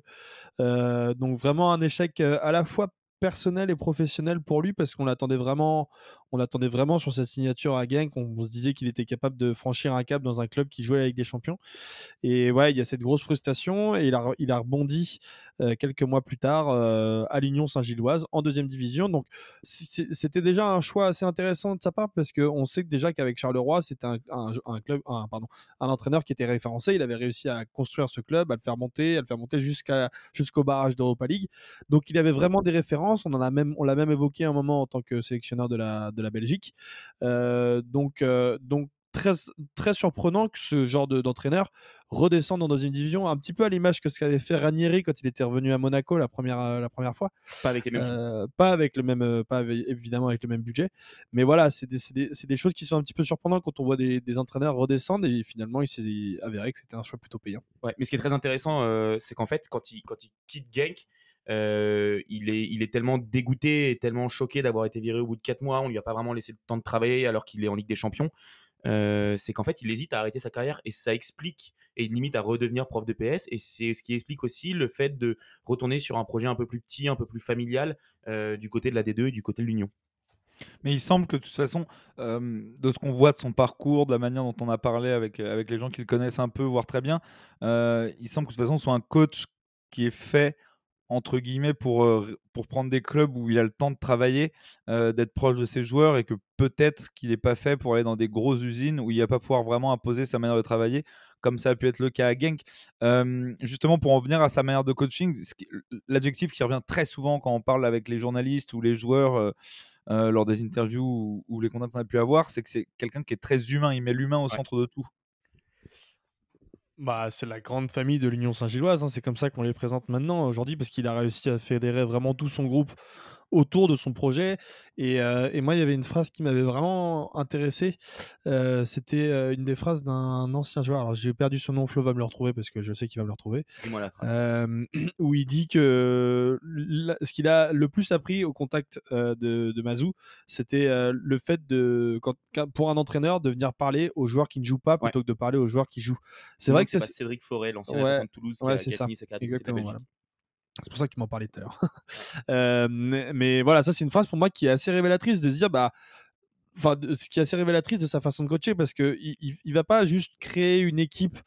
Donc vraiment un échec à la fois personnel et professionnel pour lui, parce qu'on l'attendait vraiment sur sa signature à Genk. On se disait qu'il était capable de franchir un cap dans un club qui jouait la Ligue des Champions. Et ouais, il y a cette grosse frustration et il a rebondi quelques mois plus tard à l'Union Saint-Gilloise en deuxième division. Donc c'était déjà un choix assez intéressant de sa part, parce qu'on sait que déjà qu'avec Charleroi, c'était un entraîneur qui était référencé. Il avait réussi à construire ce club, à le faire monter jusqu'au barrage d'Europa League. Donc il avait vraiment des références. On l'a même évoqué un moment en tant que sélectionneur de la Belgique. Donc très, très surprenant que ce genre d'entraîneur redescende en deuxième division, un petit peu à l'image que ce qu'avait fait Ranieri quand il était revenu à Monaco la première fois. Pas avec les mêmes sous. Pas évidemment avec le même budget, mais voilà, c'est des choses qui sont un petit peu surprenantes quand on voit des entraîneurs redescendre, et finalement il s'est avéré que c'était un choix plutôt payant. Ouais, mais ce qui est très intéressant, c'est qu'en fait, quand il quitte Genk, il est tellement dégoûté et tellement choqué d'avoir été viré au bout de 4 mois. On lui a pas vraiment laissé le temps de travailler alors qu'il est en Ligue des Champions. C'est qu'en fait, il hésite à arrêter sa carrière, et ça explique, et limite à redevenir prof de PS. Et c'est ce qui explique aussi le fait de retourner sur un projet un peu plus petit, un peu plus familial, du côté de la D2 et du côté de l'Union. Mais il semble que de toute façon, de ce qu'on voit de son parcours, de la manière dont on a parlé avec les gens qui le connaissent un peu, voire très bien, il semble que de toute façon, ce soit un coach qui est fait entre guillemets pour prendre des clubs où il a le temps de travailler, d'être proche de ses joueurs, et que peut-être qu'il n'est pas fait pour aller dans des grosses usines où il va pas pouvoir vraiment imposer sa manière de travailler, comme ça a pu être le cas à Genk. Justement, pour en venir à sa manière de coaching, l'adjectif qui revient très souvent quand on parle avec les journalistes ou les joueurs lors des interviews ou les contacts qu'on a pu avoir, c'est que c'est quelqu'un qui est très humain. Il met l'humain au centre de tout. Bah, c'est la grande famille de l'Union Saint-Gilloise, hein. C'est comme ça qu'on les présente maintenant aujourd'hui, parce qu'il a réussi à fédérer vraiment tout son groupe autour de son projet. Et moi, il y avait une phrase qui m'avait vraiment intéressé. C'était une des phrases d'un ancien joueur. Alors, j'ai perdu son nom, Flo va me le retrouver parce que je sais qu'il va me le retrouver. Dis-moi la phrase. Où il dit que ce qu'il a le plus appris au contact de Mazou, c'était le fait pour un entraîneur de venir parler aux joueurs qui ne jouent pas plutôt que de parler aux joueurs qui jouent. C'est vrai que c'est Cédric Forêt, l'ancien Ouais, attaquant de Toulouse, ouais, qui c'est a ça. fini sa carrière du côté de la Exactement, Belgique. voilà. C'est pour ça que tu m'en parlais tout à l'heure. Mais voilà, ça c'est une phrase pour moi qui est assez révélatrice de se dire ce qui est assez révélatrice de sa façon de coacher, parce que il va pas juste créer une équipe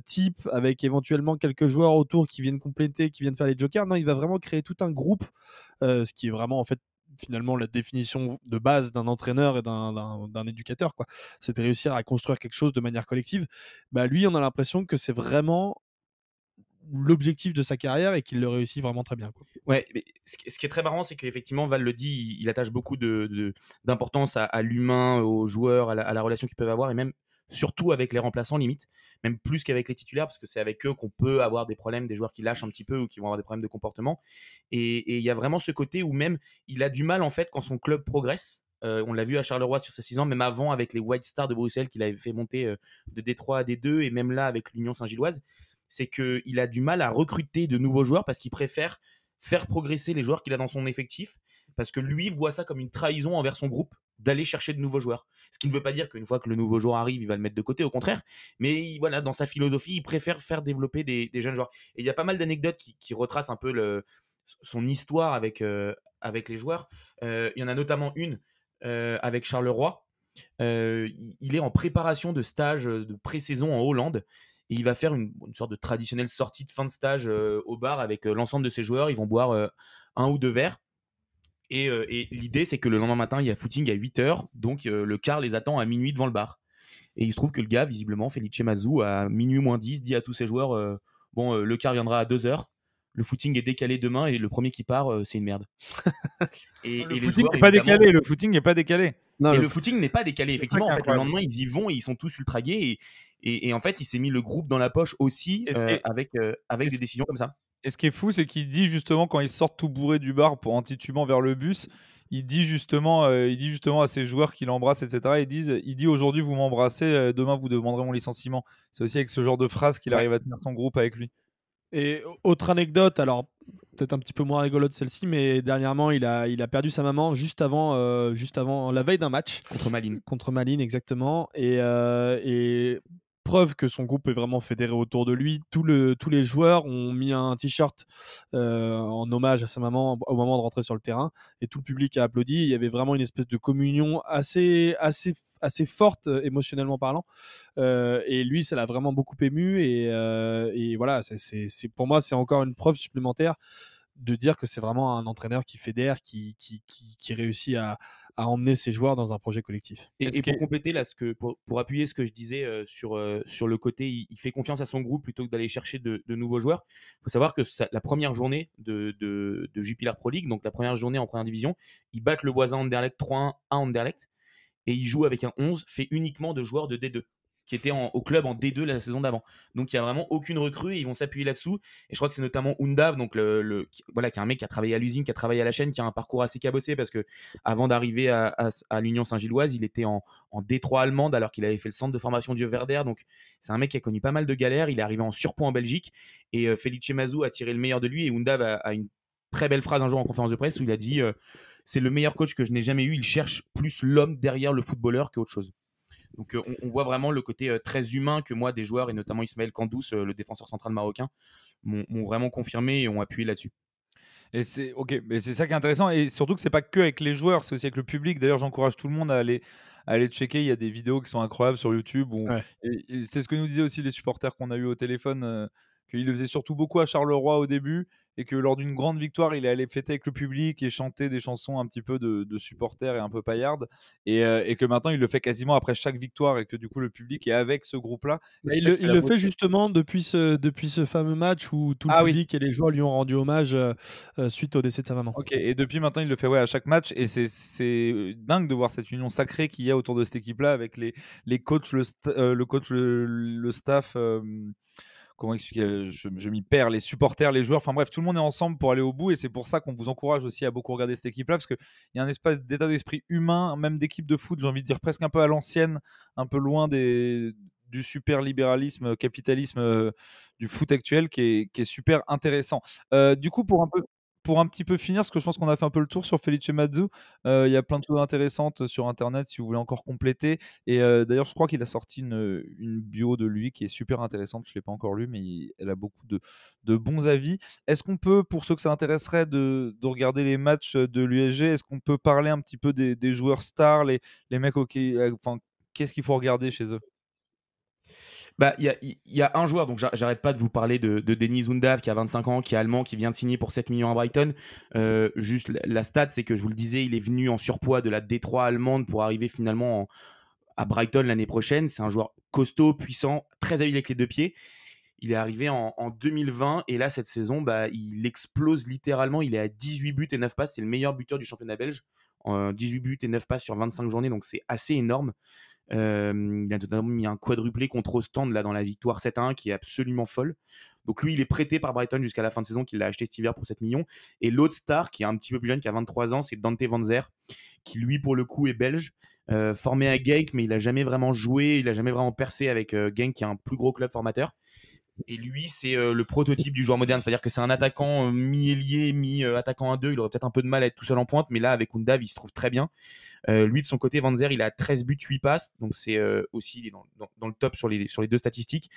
type avec éventuellement quelques joueurs autour qui viennent compléter, qui viennent faire les jokers. Non, il va vraiment créer tout un groupe, ce qui est vraiment en fait finalement la définition de base d'un entraîneur et d'un éducateur, quoi. C'est de réussir à construire quelque chose de manière collective. Lui, on a l'impression que c'est vraiment l'objectif de sa carrière et qu'il le réussit vraiment très bien, quoi. Ouais, mais ce qui est très marrant, c'est qu'effectivement, Val le dit, il attache beaucoup d'importance à l'humain, aux joueurs, à la relation qu'ils peuvent avoir, et même surtout avec les remplaçants, limite, même plus qu'avec les titulaires, parce que c'est avec eux qu'on peut avoir des problèmes, des joueurs qui lâchent un petit peu ou qui vont avoir des problèmes de comportement. Et il y a vraiment ce côté où même il a du mal, en fait, quand son club progresse. On l'a vu à Charleroi sur ses 6 ans, même avant avec les White Stars de Bruxelles qu'il avait fait monter de D3 à D2, et même là avec l'Union Saint-Gilloise, c'est qu'il a du mal à recruter de nouveaux joueurs parce qu'il préfère faire progresser les joueurs qu'il a dans son effectif, parce que lui voit ça comme une trahison envers son groupe d'aller chercher de nouveaux joueurs. Ce qui ne veut pas dire qu'une fois que le nouveau joueur arrive, il va le mettre de côté, au contraire. Mais voilà, dans sa philosophie, il préfère faire développer des jeunes joueurs. Et il y a pas mal d'anecdotes qui retracent un peu son histoire avec les joueurs. Il y en a notamment une avec Charleroi. Il est en préparation de stage de pré-saison en Hollande. Et il va faire une sorte de traditionnelle sortie de fin de stage au bar avec l'ensemble de ses joueurs. Ils vont boire un ou deux verres. Et l'idée, c'est que le lendemain matin, il y a footing à 8h. Donc, le car les attend à minuit devant le bar. Et il se trouve que le gars, visiblement, Felice Mazou, à minuit moins 10, dit à tous ses joueurs le car viendra à 2h. Le footing est décalé demain et le premier qui part, c'est une merde. Le footing n'est pas décalé. Le footing n'est pas décalé. Non, et le footing n'est pas décalé, effectivement. En fait, le incroyable. lendemain, ils y vont et ils sont tous ultra gays. Et en fait, il s'est mis le groupe dans la poche aussi avec des décisions comme ça. Et ce qui est fou, c'est qu'il dit justement, quand ils sortent tout bourrés du bar en titubant vers le bus, il dit justement à ses joueurs qu'il embrasse, etc. Il dit aujourd'hui vous m'embrassez, demain vous demanderez mon licenciement. C'est aussi avec ce genre de phrase qu'il arrive à tenir son groupe avec lui. Et autre anecdote, alors peut-être un petit peu moins rigolote celle-ci, mais dernièrement il a perdu sa maman juste avant la veille d'un match contre Malines, exactement. Et preuve que son groupe est vraiment fédéré autour de lui. Tous les joueurs ont mis un t-shirt en hommage à sa maman au moment de rentrer sur le terrain, et tout le public a applaudi. Il y avait vraiment une espèce de communion assez forte émotionnellement parlant. Et lui, ça l'a vraiment beaucoup ému. Et voilà, c'est pour moi, c'est encore une preuve supplémentaire de dire que c'est vraiment un entraîneur qui fédère, qui réussit à emmener ses joueurs dans un projet collectif. Et pour compléter là, pour appuyer ce que je disais sur le côté, il fait confiance à son groupe plutôt que d'aller chercher de nouveaux joueurs. Il faut savoir que la première journée de Jupiler Pro League, donc la première journée en première division, ils battent le voisin Anderlecht 3-1 à Anderlecht, et ils jouent avec un 11 fait uniquement de joueurs de D2 qui étaient au club en D2 la saison d'avant. Donc il n'y a vraiment aucune recrue et ils vont s'appuyer là-dessous. Et je crois que c'est notamment Undav, donc qui est un mec qui a travaillé à l'usine, qui a travaillé à la chaîne, qui a un parcours assez cabossé, parce que avant d'arriver à l'Union Saint-Gilloise, il était en D3 allemande alors qu'il avait fait le centre de formation Dieu Verder. Donc c'est un mec qui a connu pas mal de galères. Il est arrivé en surpoids en Belgique et Felice Mazou a tiré le meilleur de lui. Et Undav a une très belle phrase un jour en conférence de presse où il a dit c'est le meilleur coach que je n'ai jamais eu. Il cherche plus l'homme derrière le footballeur qu'autre chose. Donc on voit vraiment le côté très humain que moi, des joueurs, et notamment Ismaël Kandous, le défenseur central marocain, m'ont vraiment confirmé et ont appuyé là-dessus. Et c'est mais c'est ça qui est intéressant, et surtout que c'est pas que avec les joueurs, c'est aussi avec le public. D'ailleurs, j'encourage tout le monde à aller checker. Il y a des vidéos qui sont incroyables sur YouTube. Et c'est ce que nous disaient aussi les supporters qu'on a eu au téléphone, qu'il le faisait surtout beaucoup à Charleroi au début, et que lors d'une grande victoire, il allait fêter avec le public et chanter des chansons un petit peu de supporters et un peu paillardes, et que maintenant il le fait quasiment après chaque victoire, et que du coup le public est avec ce groupe-là. Il le fait justement depuis ce fameux match où tout le public et les joueurs lui ont rendu hommage suite au décès de sa maman. Ok, et depuis maintenant il le fait à chaque match, et c'est dingue de voir cette union sacrée qu'il y a autour de cette équipe-là avec les coachs, le coach, le staff. comment expliquer, je m'y perds, les supporters, les joueurs, enfin bref, tout le monde est ensemble pour aller au bout et c'est pour ça qu'on vous encourage aussi à beaucoup regarder cette équipe-là parce qu'il y a un espace d'état d'esprit humain, même d'équipe de foot, j'ai envie de dire presque un peu à l'ancienne, un peu loin du super libéralisme, capitalisme du foot actuel qui est super intéressant. Du coup, pour un petit peu finir, parce que je pense qu'on a fait un peu le tour sur Felice Mazzu, il y a plein de choses intéressantes sur Internet si vous voulez encore compléter. Et d'ailleurs, je crois qu'il a sorti une bio de lui qui est super intéressante. Je ne l'ai pas encore lue, mais elle a beaucoup de bons avis. Est-ce qu'on peut, pour ceux que ça intéresserait de regarder les matchs de l'USG, est-ce qu'on peut parler un petit peu des joueurs stars, les mecs enfin, qu'est-ce qu'il faut regarder chez eux? Bah, il y a un joueur, donc j'arrête pas de vous parler de Denis Zundav qui a 25 ans, qui est allemand, qui vient de signer pour 7 millions à Brighton. Juste la stat, c'est que je vous le disais, il est venu en surpoids de la D3 allemande pour arriver finalement à Brighton l'année prochaine. C'est un joueur costaud, puissant, très habile avec les deux pieds. Il est arrivé en 2020 et là, cette saison, bah, il explose littéralement. Il est à 18 buts et 9 passes. C'est le meilleur buteur du championnat belge. 18 buts et 9 passes sur 25 journées, donc c'est assez énorme. Il a notamment mis un quadruplé contre Ostende là, dans la victoire 7-1 qui est absolument folle. Donc lui, il est prêté par Brighton jusqu'à la fin de saison, qu'il l'a acheté cet hiver pour 7 millions. Et l'autre star, qui est un petit peu plus jeune, qui a 23 ans, c'est Dante Van Zer, qui lui, pour le coup, est belge. Formé à Genk, mais il n'a jamais vraiment joué, il n'a jamais vraiment percé avec Genk, qui est un plus gros club formateur. Et lui, c'est le prototype du joueur moderne, c'est-à-dire que c'est un attaquant mi-ailier, mi-attaquant à 2. Il aurait peut-être un peu de mal à être tout seul en pointe, mais là, avec Undav, il se trouve très bien. Lui, de son côté, Van Zer, il a 13 buts, 8 passes, donc c'est aussi il est dans le top sur les deux statistiques.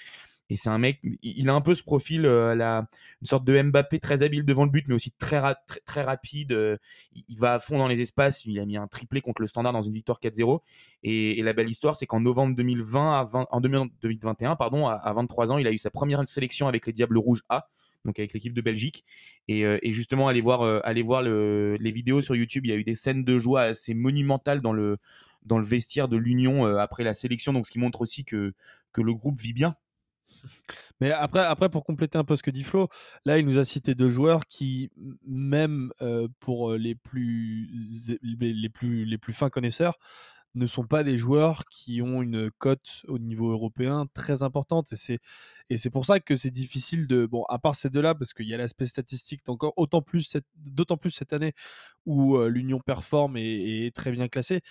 Et c'est un mec, il a un peu ce profil, une sorte de Mbappé très habile devant le but, mais aussi très rapide. Il va à fond dans les espaces. Il a mis un triplé contre le Standard dans une victoire 4-0. Et la belle histoire, c'est qu'en novembre 2020, en 2021, pardon, à 23 ans, il a eu sa première sélection avec les Diables Rouges A, donc avec l'équipe de Belgique. Et justement, allez voir les vidéos sur YouTube. Il y a eu des scènes de joie assez monumentales dans le vestiaire de l'Union après la sélection, donc ce qui montre aussi que le groupe vit bien. Mais après, pour compléter un peu ce que dit Flo, là, il nous a cité deux joueurs qui, même pour les plus fins connaisseurs, ne sont pas des joueurs qui ont une cote au niveau européen très importante. Et c'est pour ça que c'est difficile de... Bon, à part ces deux-là, parce qu'il y a l'aspect statistique encore d'autant plus cette année où l'Union performe et est très bien classée.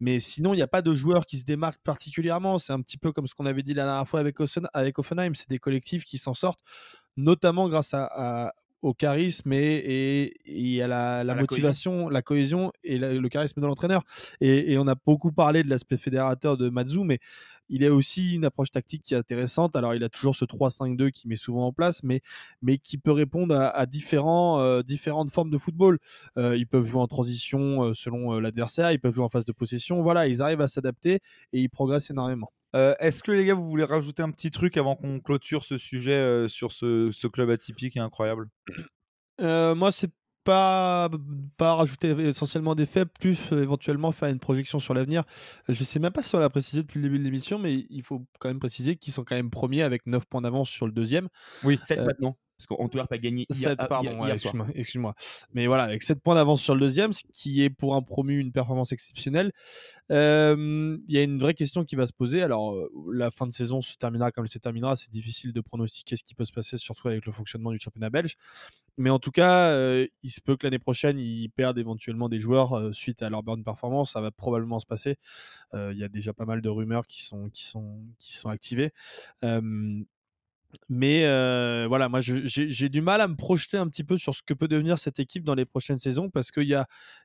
Mais sinon, il n'y a pas de joueurs qui se démarquent particulièrement. C'est un petit peu comme ce qu'on avait dit la dernière fois avec Offenheim. C'est des collectifs qui s'en sortent, notamment grâce au charisme et à la motivation, la cohésion et le charisme de l'entraîneur. Et on a beaucoup parlé de l'aspect fédérateur de Mazzu, mais il a aussi une approche tactique qui est intéressante. Alors, il a toujours ce 3-5-2 qui met souvent en place, mais qui peut répondre à différentes formes de football. Ils peuvent jouer en transition selon l'adversaire, ils peuvent jouer en phase de possession. Voilà, ils arrivent à s'adapter et ils progressent énormément. Est-ce que les gars, vous voulez rajouter un petit truc avant qu'on clôture ce sujet sur ce club atypique et incroyable? Moi, c'est pas rajouter essentiellement des faits, plus éventuellement faire une projection sur l'avenir. Je sais même pas si on l'a précisé depuis le début de l'émission, mais il faut quand même préciser qu'ils sont quand même premiers avec 9 points d'avance sur le deuxième. Oui, 7 maintenant. Parce qu'Antwerp a gagné 7, pardon, hier soir. excuse-moi. Mais voilà, avec 7 points d'avance sur le deuxième, ce qui est pour un promu une performance exceptionnelle. Il y a une vraie question qui va se poser. Alors, la fin de saison se terminera comme elle se terminera. C'est difficile de pronostiquer ce qui peut se passer, surtout avec le fonctionnement du championnat belge. Mais en tout cas, il se peut que l'année prochaine, ils perdent éventuellement des joueurs suite à leur bonne performance. Ça va probablement se passer. Il y a déjà pas mal de rumeurs qui sont activées. Mais voilà, moi j'ai du mal à me projeter un petit peu sur ce que peut devenir cette équipe dans les prochaines saisons parce qu'il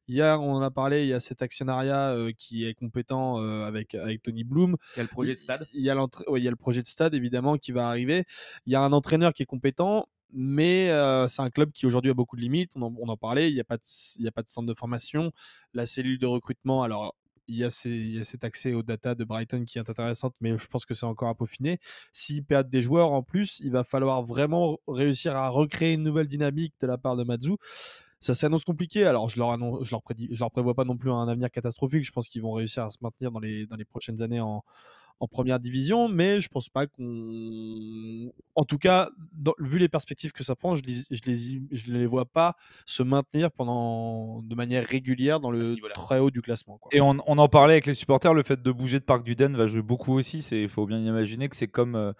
on en a parlé, il y a cet actionnariat qui est compétent avec Tony Bloom. Il y a le projet de stade. Il y a le projet de stade évidemment qui va arriver. Il y a un entraîneur qui est compétent, mais c'est un club qui aujourd'hui a beaucoup de limites. On en parlait, il n'y a pas de centre de formation. La cellule de recrutement, alors il y a cet accès aux data de Brighton qui est intéressante, mais je pense que c'est encore à peaufiner. S'ils perdent des joueurs en plus, il va falloir vraiment réussir à recréer une nouvelle dynamique de la part de Mazzu. Ça s'annonce compliqué. Alors, je leur prévois pas non plus un avenir catastrophique. Je pense qu'ils vont réussir à se maintenir dans les prochaines années en première division, mais je pense pas en tout cas, vu les perspectives que ça prend, je les vois pas se maintenir de manière régulière dans le très haut du classement, quoi. Et on en parlait avec les supporters, le fait de bouger de Parc du Den va jouer beaucoup aussi. Il faut bien imaginer que c'est comme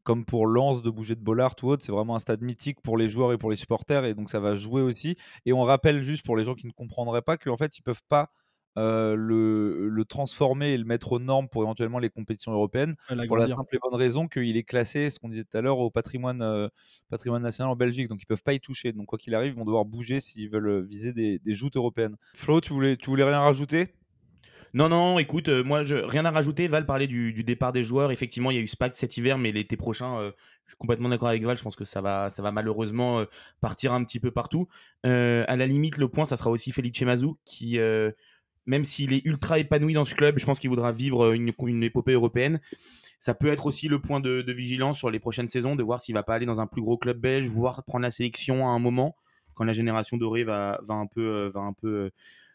comme pour Lens de bouger de Bollaert ou autre, c'est vraiment un stade mythique pour les joueurs et pour les supporters, et donc ça va jouer aussi. Et on rappelle juste pour les gens qui ne comprendraient pas qu'en fait, ils peuvent pas le transformer et le mettre aux normes pour éventuellement les compétitions européennes, pour la simple et bonne raison qu'il est classé, ce qu'on disait tout à l'heure, au patrimoine national en Belgique, donc ils peuvent pas y toucher. Donc quoi qu'il arrive, ils vont devoir bouger s'ils veulent viser des joutes européenines. Flo, tu voulais rien rajouter ? Non, écoute, moi, rien à rajouter. Val parlait du départ des joueurs. Effectivement, il y a eu ce pacte cet hiver, mais l'été prochain, je suis complètement d'accord avec Val. Je pense que ça va malheureusement partir un petit peu partout. À la limite, le point, ça sera aussi Felice Mazou, qui, même s'il est ultra épanoui dans ce club, je pense qu'il voudra vivre une épopée européenne. Ça peut être aussi le point de vigilance sur les prochaines saisons, de voir s'il va pas aller dans un plus gros club belge, voire prendre la sélection à un moment, quand la génération dorée va un peu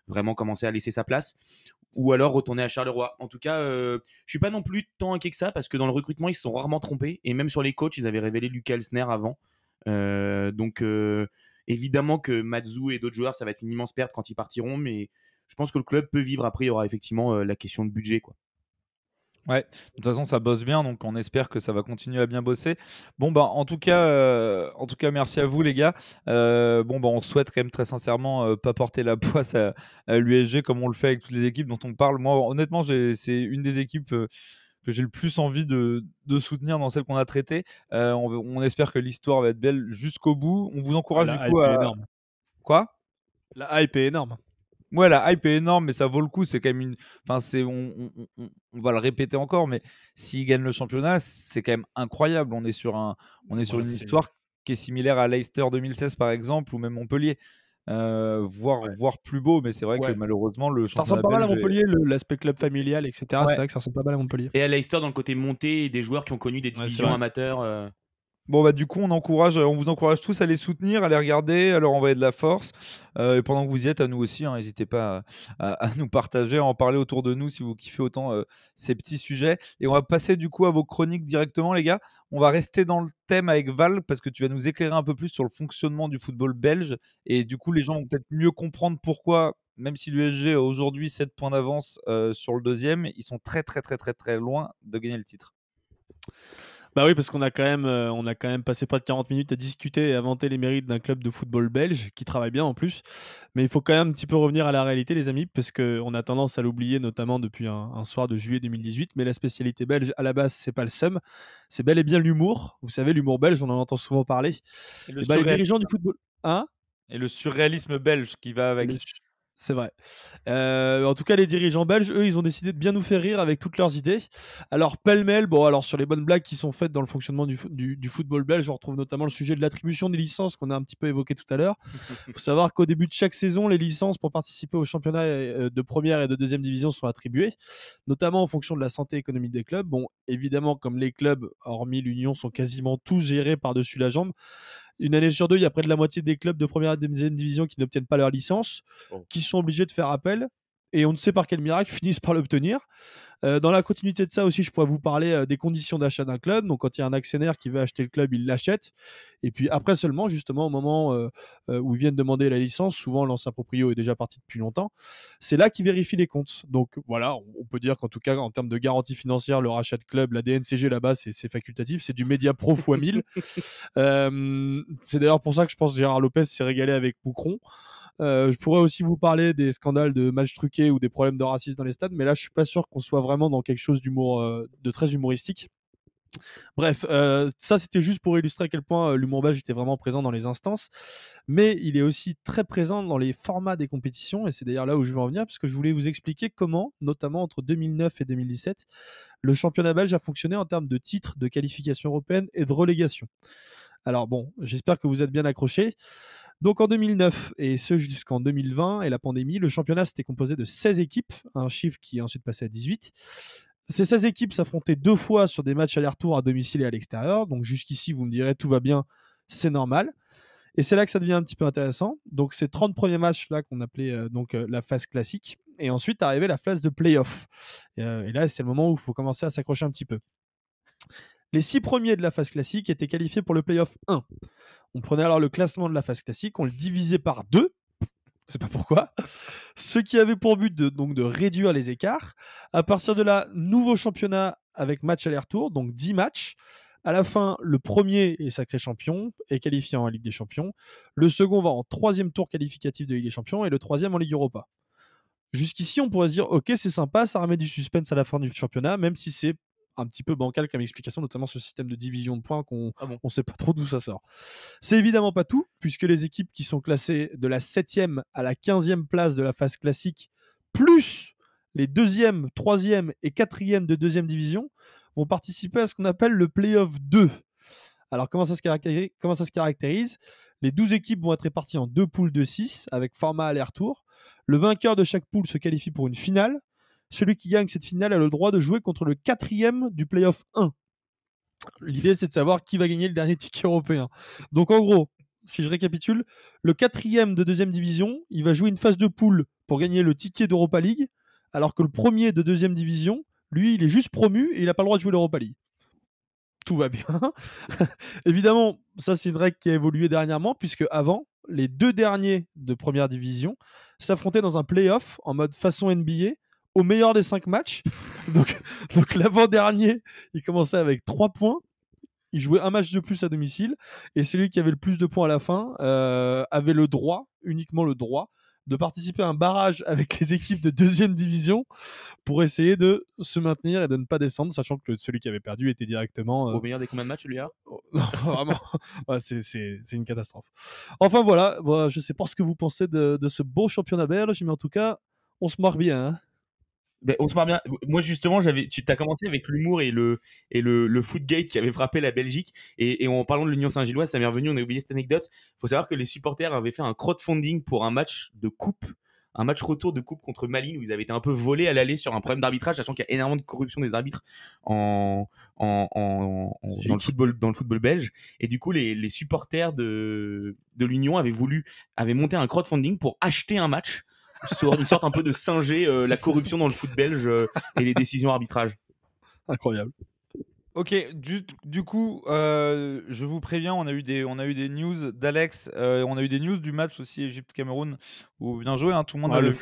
vraiment commencer à laisser sa place, ou alors retourner à Charleroi. En tout cas, je suis pas non plus tant inquiet que ça, parce que dans le recrutement, ils se sont rarement trompés, et même sur les coachs, ils avaient révélé Lucas Elsner avant. Donc, évidemment que Mazou et d'autres joueurs, ça va être une immense perte quand ils partiront, mais je pense que le club peut vivre. Après, il y aura effectivement la question de budget, quoi. Ouais, de toute façon, ça bosse bien, donc on espère que ça va continuer à bien bosser. Bon, bah, en tout cas, merci à vous, les gars. On souhaite quand même très sincèrement pas porter la poisse à l'USG comme on le fait avec toutes les équipes dont on parle. Moi, honnêtement, c'est une des équipes que j'ai le plus envie de soutenir dans celle qu'on a traitée. On espère que l'histoire va être belle jusqu'au bout. On vous encourage La du coup hype est à... énorme. Quoi ? La hype est énorme. Ouais, la hype est énorme, mais ça vaut le coup. C'est quand même une. Enfin, on va le répéter encore, mais s'ils gagnent le championnat, c'est quand même incroyable. On est sur une histoire qui est similaire à Leicester 2016, par exemple, ou même Montpellier. Voire plus beau, mais c'est vrai que malheureusement, le Ça championnat ressemble pas mal à belge Montpellier, l'aspect club familial, etc. Ouais. C'est vrai que ça ressemble pas mal à Montpellier. Et à Leicester, dans le côté montée, des joueurs qui ont connu des divisions amateurs. Bon, bah, du coup, on vous encourage tous à les soutenir, à les regarder, à leur envoyer de la force. Et pendant que vous y êtes, à nous aussi, hein, n'hésitez pas à nous partager, à en parler autour de nous si vous kiffez autant ces petits sujets. Et on va passer du coup à vos chroniques directement, les gars. On va rester dans le thème avec Val parce que tu vas nous éclairer un peu plus sur le fonctionnement du football belge. Et du coup, les gens vont peut-être mieux comprendre pourquoi, même si l'USG a aujourd'hui 7 points d'avance sur le deuxième, ils sont très, très, très, très, très loin de gagner le titre. Bah oui, parce qu'on a quand même passé près de 40 minutes à discuter et à vanter les mérites d'un club de football belge qui travaille bien en plus. Mais il faut quand même un petit peu revenir à la réalité, les amis, parce qu'on a tendance à l'oublier, notamment depuis un soir de juillet 2018. Mais la spécialité belge, à la base, c'est pas le seum, c'est bel et bien l'humour. Vous savez, l'humour belge, on en entend souvent parler. Et les dirigeants du football... Hein ? Et le surréalisme belge qui va avec. C'est vrai. En tout cas, les dirigeants belges, eux, ils ont décidé de bien nous faire rire avec toutes leurs idées. Alors, pêle-mêle, sur les bonnes blagues qui sont faites dans le fonctionnement du football belge, on retrouve notamment le sujet de l'attribution des licences qu'on a un petit peu évoqué tout à l'heure. Il faut savoir qu'au début de chaque saison, les licences pour participer au championnat de première et de deuxième division sont attribuées, notamment en fonction de la santé économique des clubs. Bon, évidemment, comme les clubs, hormis l'Union, sont quasiment tous gérés par-dessus la jambe, une année sur deux, il y a près de la moitié des clubs de première et de deuxième division qui n'obtiennent pas leur licence, qui sont obligés de faire appel, et on ne sait par quel miracle finissent par l'obtenir. Dans la continuité de ça aussi, je pourrais vous parler des conditions d'achat d'un club. Donc, quand il y a un actionnaire qui veut acheter le club, il l'achète. Et puis après seulement, justement, au moment où ils viennent demander la licence, souvent l'ancien proprio est déjà parti depuis longtemps, c'est là qu'ils vérifient les comptes. Donc voilà, on peut dire qu'en tout cas, en termes de garantie financière, le rachat de club, la DNCG là-bas, c'est facultatif. C'est du média pro x 1000. C'est d'ailleurs pour ça que je pense que Gérard Lopez s'est régalé avec Moucron. Je pourrais aussi vous parler des scandales de matchs truqués ou des problèmes de racisme dans les stades, mais là, je suis pas sûr qu'on soit vraiment dans quelque chose de très humoristique. Bref, ça c'était juste pour illustrer à quel point l'humour belge était vraiment présent dans les instances, mais il est aussi très présent dans les formats des compétitions, et c'est d'ailleurs là où je veux en venir, parce que je voulais vous expliquer comment, notamment entre 2009 et 2017, le championnat belge a fonctionné en termes de titres, de qualification européenne et de relégation. Alors bon, j'espère que vous êtes bien accrochés. Donc en 2009, et ce jusqu'en 2020 et la pandémie, le championnat s'était composé de 16 équipes, un chiffre qui est ensuite passé à 18. Ces 16 équipes s'affrontaient 2 fois sur des matchs aller-retour à domicile et à l'extérieur. Donc jusqu'ici, vous me direz, tout va bien, c'est normal. Et c'est là que ça devient un petit peu intéressant. Donc ces 30 premiers matchs-là qu'on appelait la phase classique. Et ensuite arrivait la phase de play-off. Et là, c'est le moment où il faut commencer à s'accrocher un petit peu. Les 6 premiers de la phase classique étaient qualifiés pour le play-off 1. On prenait alors le classement de la phase classique, on le divisait par 2, c'est pas pourquoi, ce qui avait pour but de réduire les écarts. À partir de là, nouveau championnat avec match aller-retour, donc 10 matchs. À la fin, le premier est sacré champion, est qualifié en Ligue des Champions. Le second va en troisième tour qualificatif de Ligue des Champions et le troisième en Ligue Europa. Jusqu'ici, on pourrait se dire, ok, c'est sympa, ça remet du suspense à la fin du championnat, même si c'est un petit peu bancal comme explication, notamment ce système de division de points qu'on ne sait pas trop d'où ça sort. C'est évidemment pas tout, puisque les équipes qui sont classées de la 7e à la 15e place de la phase classique, plus les 2e, 3e et 4e de 2e division, vont participer à ce qu'on appelle le Playoff 2. Alors, comment ça se caractérise? Les 12 équipes vont être réparties en 2 poules de 6, avec format aller-retour. Le vainqueur de chaque poule se qualifie pour une finale. Celui qui gagne cette finale a le droit de jouer contre le 4e du Playoff 1. L'idée, c'est de savoir qui va gagner le dernier ticket européen. Donc, en gros, si je récapitule, le 4e de 2e division, il va jouer une phase de poule pour gagner le ticket d'Europa League, alors que le premier de 2e division, lui, il est juste promu et il n'a pas le droit de jouer l'Europa League. Tout va bien. Évidemment, ça, c'est une règle qui a évolué dernièrement, puisque avant, les 2 derniers de première division s'affrontaient dans un play-off en mode façon NBA au meilleur des 5 matchs. Donc l'avant-dernier, il commençait avec 3 points. Il jouait un match de plus à domicile. Et celui qui avait le plus de points à la fin avait le droit, uniquement le droit, de participer à un barrage avec les équipes de 2e division pour essayer de se maintenir et de ne pas descendre, sachant que celui qui avait perdu était directement... Au meilleur des combien de matchs, celui-là? Non, vraiment, ouais, c'est une catastrophe. Enfin voilà, je ne sais pas ce que vous pensez de ce beau championnat belge, mais en tout cas, on se marre bien. Hein. Ben, on se marre bien. Moi, justement, tu as commencé avec l'humour et le footgate qui avait frappé la Belgique. Et en parlant de l'Union Saint-Gilloise, ça m'est revenu, on a oublié cette anecdote. Il faut savoir que les supporters avaient fait un crowdfunding pour un match de coupe, un match retour de coupe contre Malines, où ils avaient été un peu volés à l'aller sur un problème d'arbitrage, sachant qu'il y a énormément de corruption des arbitres dans le football belge. Et du coup, les supporters de l'Union avaient monté un crowdfunding pour acheter un match, une sorte un peu de singer la corruption dans le foot belge et les décisions arbitrage. Incroyable. Ok, du coup, je vous préviens, on a eu des news d'Alex, on a eu des news du match aussi Égypte-Cameroun, où bien joué, hein, tout le monde a le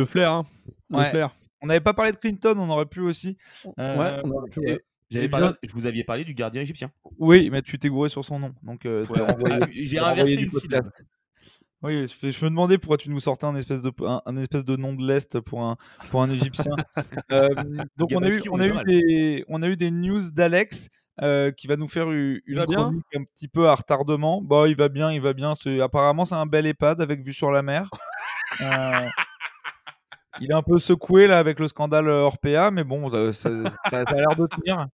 flair. Hein. Ouais. Le flair. On n'avait pas parlé de Clinton, on aurait pu aussi. Ouais, on aurait pu, ouais. Je vous aviez parlé du gardien égyptien. Oui, mais tu t'es gouré sur son nom, donc j'ai inversé une syllabe. Oui, je me demandais pourquoi tu nous sortais un espèce de nom de l'Est pour un Égyptien. Donc on a eu des news d'Alex qui va nous faire une chronique un petit peu à retardement. Bah, il va bien. Apparemment, c'est un bel EHPAD avec vue sur la mer. Il est un peu secoué là avec le scandale Orpea, mais bon, ça a l'air de tenir.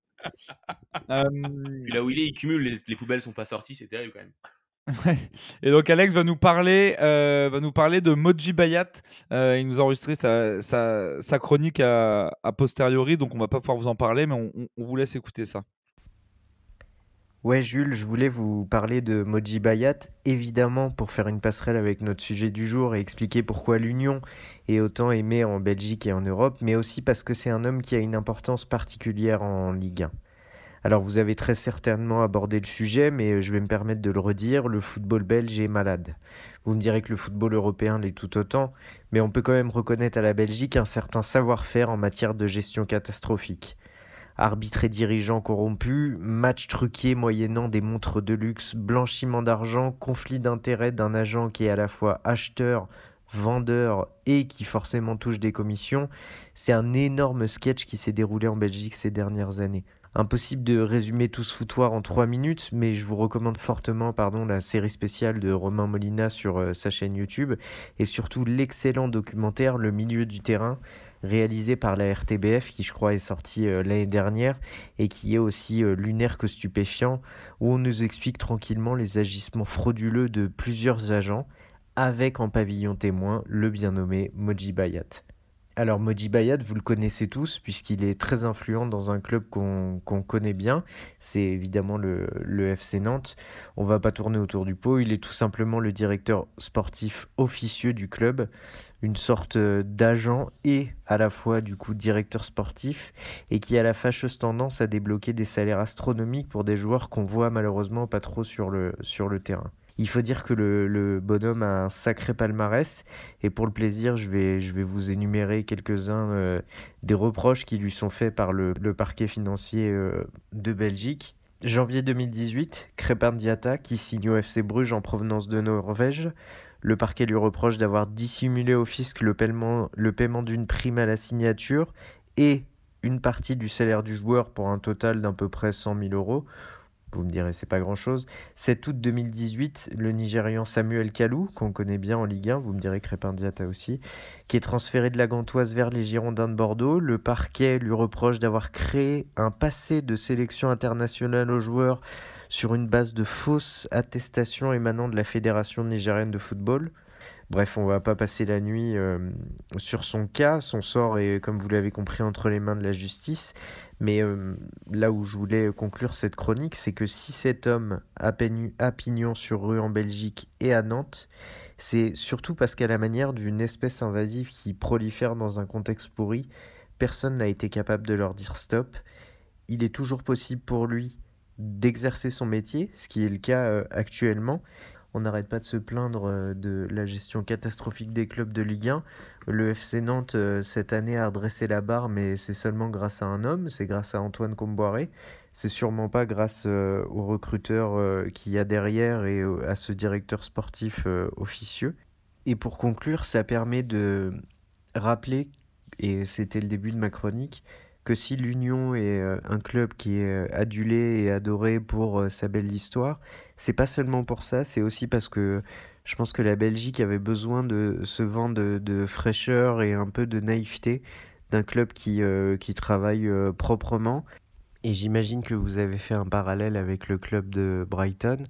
Puis là où il cumule, les poubelles sont pas sorties, c'est terrible quand même. Et donc Alex va nous parler de Modji Bayat. Il nous a enregistré sa chronique a posteriori, donc on va pas pouvoir vous en parler, mais on vous laisse écouter ça. Ouais Jules, je voulais vous parler de Modji Bayat, évidemment pour faire une passerelle avec notre sujet du jour et expliquer pourquoi l'Union est autant aimée en Belgique et en Europe, mais aussi parce que c'est un homme qui a une importance particulière en Ligue 1. Alors vous avez très certainement abordé le sujet, mais je vais me permettre de le redire, le football belge est malade. Vous me direz que le football européen l'est tout autant, mais on peut quand même reconnaître à la Belgique un certain savoir-faire en matière de gestion catastrophique. Arbitres et dirigeants corrompus, matchs truqués moyennant des montres de luxe, blanchiment d'argent, conflit d'intérêts d'un agent qui est à la fois acheteur, vendeur et qui forcément touche des commissions, c'est un énorme sketch qui s'est déroulé en Belgique ces dernières années. Impossible de résumer tout ce foutoir en 3 minutes, mais je vous recommande fortement la série spéciale de Romain Molina sur sa chaîne YouTube et surtout l'excellent documentaire Le milieu du terrain réalisé par la RTBF qui je crois est sorti l'année dernière et qui est aussi lunaire que stupéfiant où on nous explique tranquillement les agissements frauduleux de plusieurs agents avec en pavillon témoin le bien nommé Modji Bayat. Alors Modji Bayat, vous le connaissez tous puisqu'il est très influent dans un club qu'on connaît bien, c'est évidemment le FC Nantes. On va pas tourner autour du pot, il est tout simplement le directeur sportif officieux du club, une sorte d'agent et à la fois du coup directeur sportif et qui a la fâcheuse tendance à débloquer des salaires astronomiques pour des joueurs qu'on voit malheureusement pas trop sur le terrain. Il faut dire que le bonhomme a un sacré palmarès et pour le plaisir, je vais vous énumérer quelques-uns des reproches qui lui sont faits par le parquet financier de Belgique. Janvier 2018, Crépin Diatta, qui signe au FC Bruges en provenance de Norvège. Le parquet lui reproche d'avoir dissimulé au fisc le paiement d'une prime à la signature et une partie du salaire du joueur pour un total d'à peu près 100 000 euros. Vous me direz, c'est pas grand-chose. 7 août 2018, le Nigérian Samuel Kalou, qu'on connaît bien en Ligue 1, vous me direz Crépin Diatta aussi, qui est transféré de la Gantoise vers les Girondins de Bordeaux. Le parquet lui reproche d'avoir créé un passé de sélection internationale aux joueurs sur une base de fausses attestations émanant de la Fédération nigérienne de football. Bref, on va pas passer la nuit sur son cas. Son sort est, comme vous l'avez compris, entre les mains de la justice. Mais là où je voulais conclure cette chronique, c'est que si cet homme a pignon sur rue en Belgique et à Nantes, c'est surtout parce qu'à la manière d'une espèce invasive qui prolifère dans un contexte pourri, personne n'a été capable de leur dire stop. Il est toujours possible pour lui d'exercer son métier, ce qui est le cas actuellement. On n'arrête pas de se plaindre de la gestion catastrophique des clubs de Ligue 1. Le FC Nantes, cette année, a redressé la barre, mais c'est seulement grâce à un homme, c'est grâce à Antoine Comboiré. C'est sûrement pas grâce au recruteur qu'il y a derrière et à ce directeur sportif officieux. Et pour conclure, ça permet de rappeler, et c'était le début de ma chronique, que si l'Union est un club qui est adulé et adoré pour sa belle histoire, c'est pas seulement pour ça, c'est aussi parce que je pense que la Belgique avait besoin de ce vent de fraîcheur et un peu de naïveté d'un club qui travaille proprement. Et j'imagine que vous avez fait un parallèle avec le club de Brighton.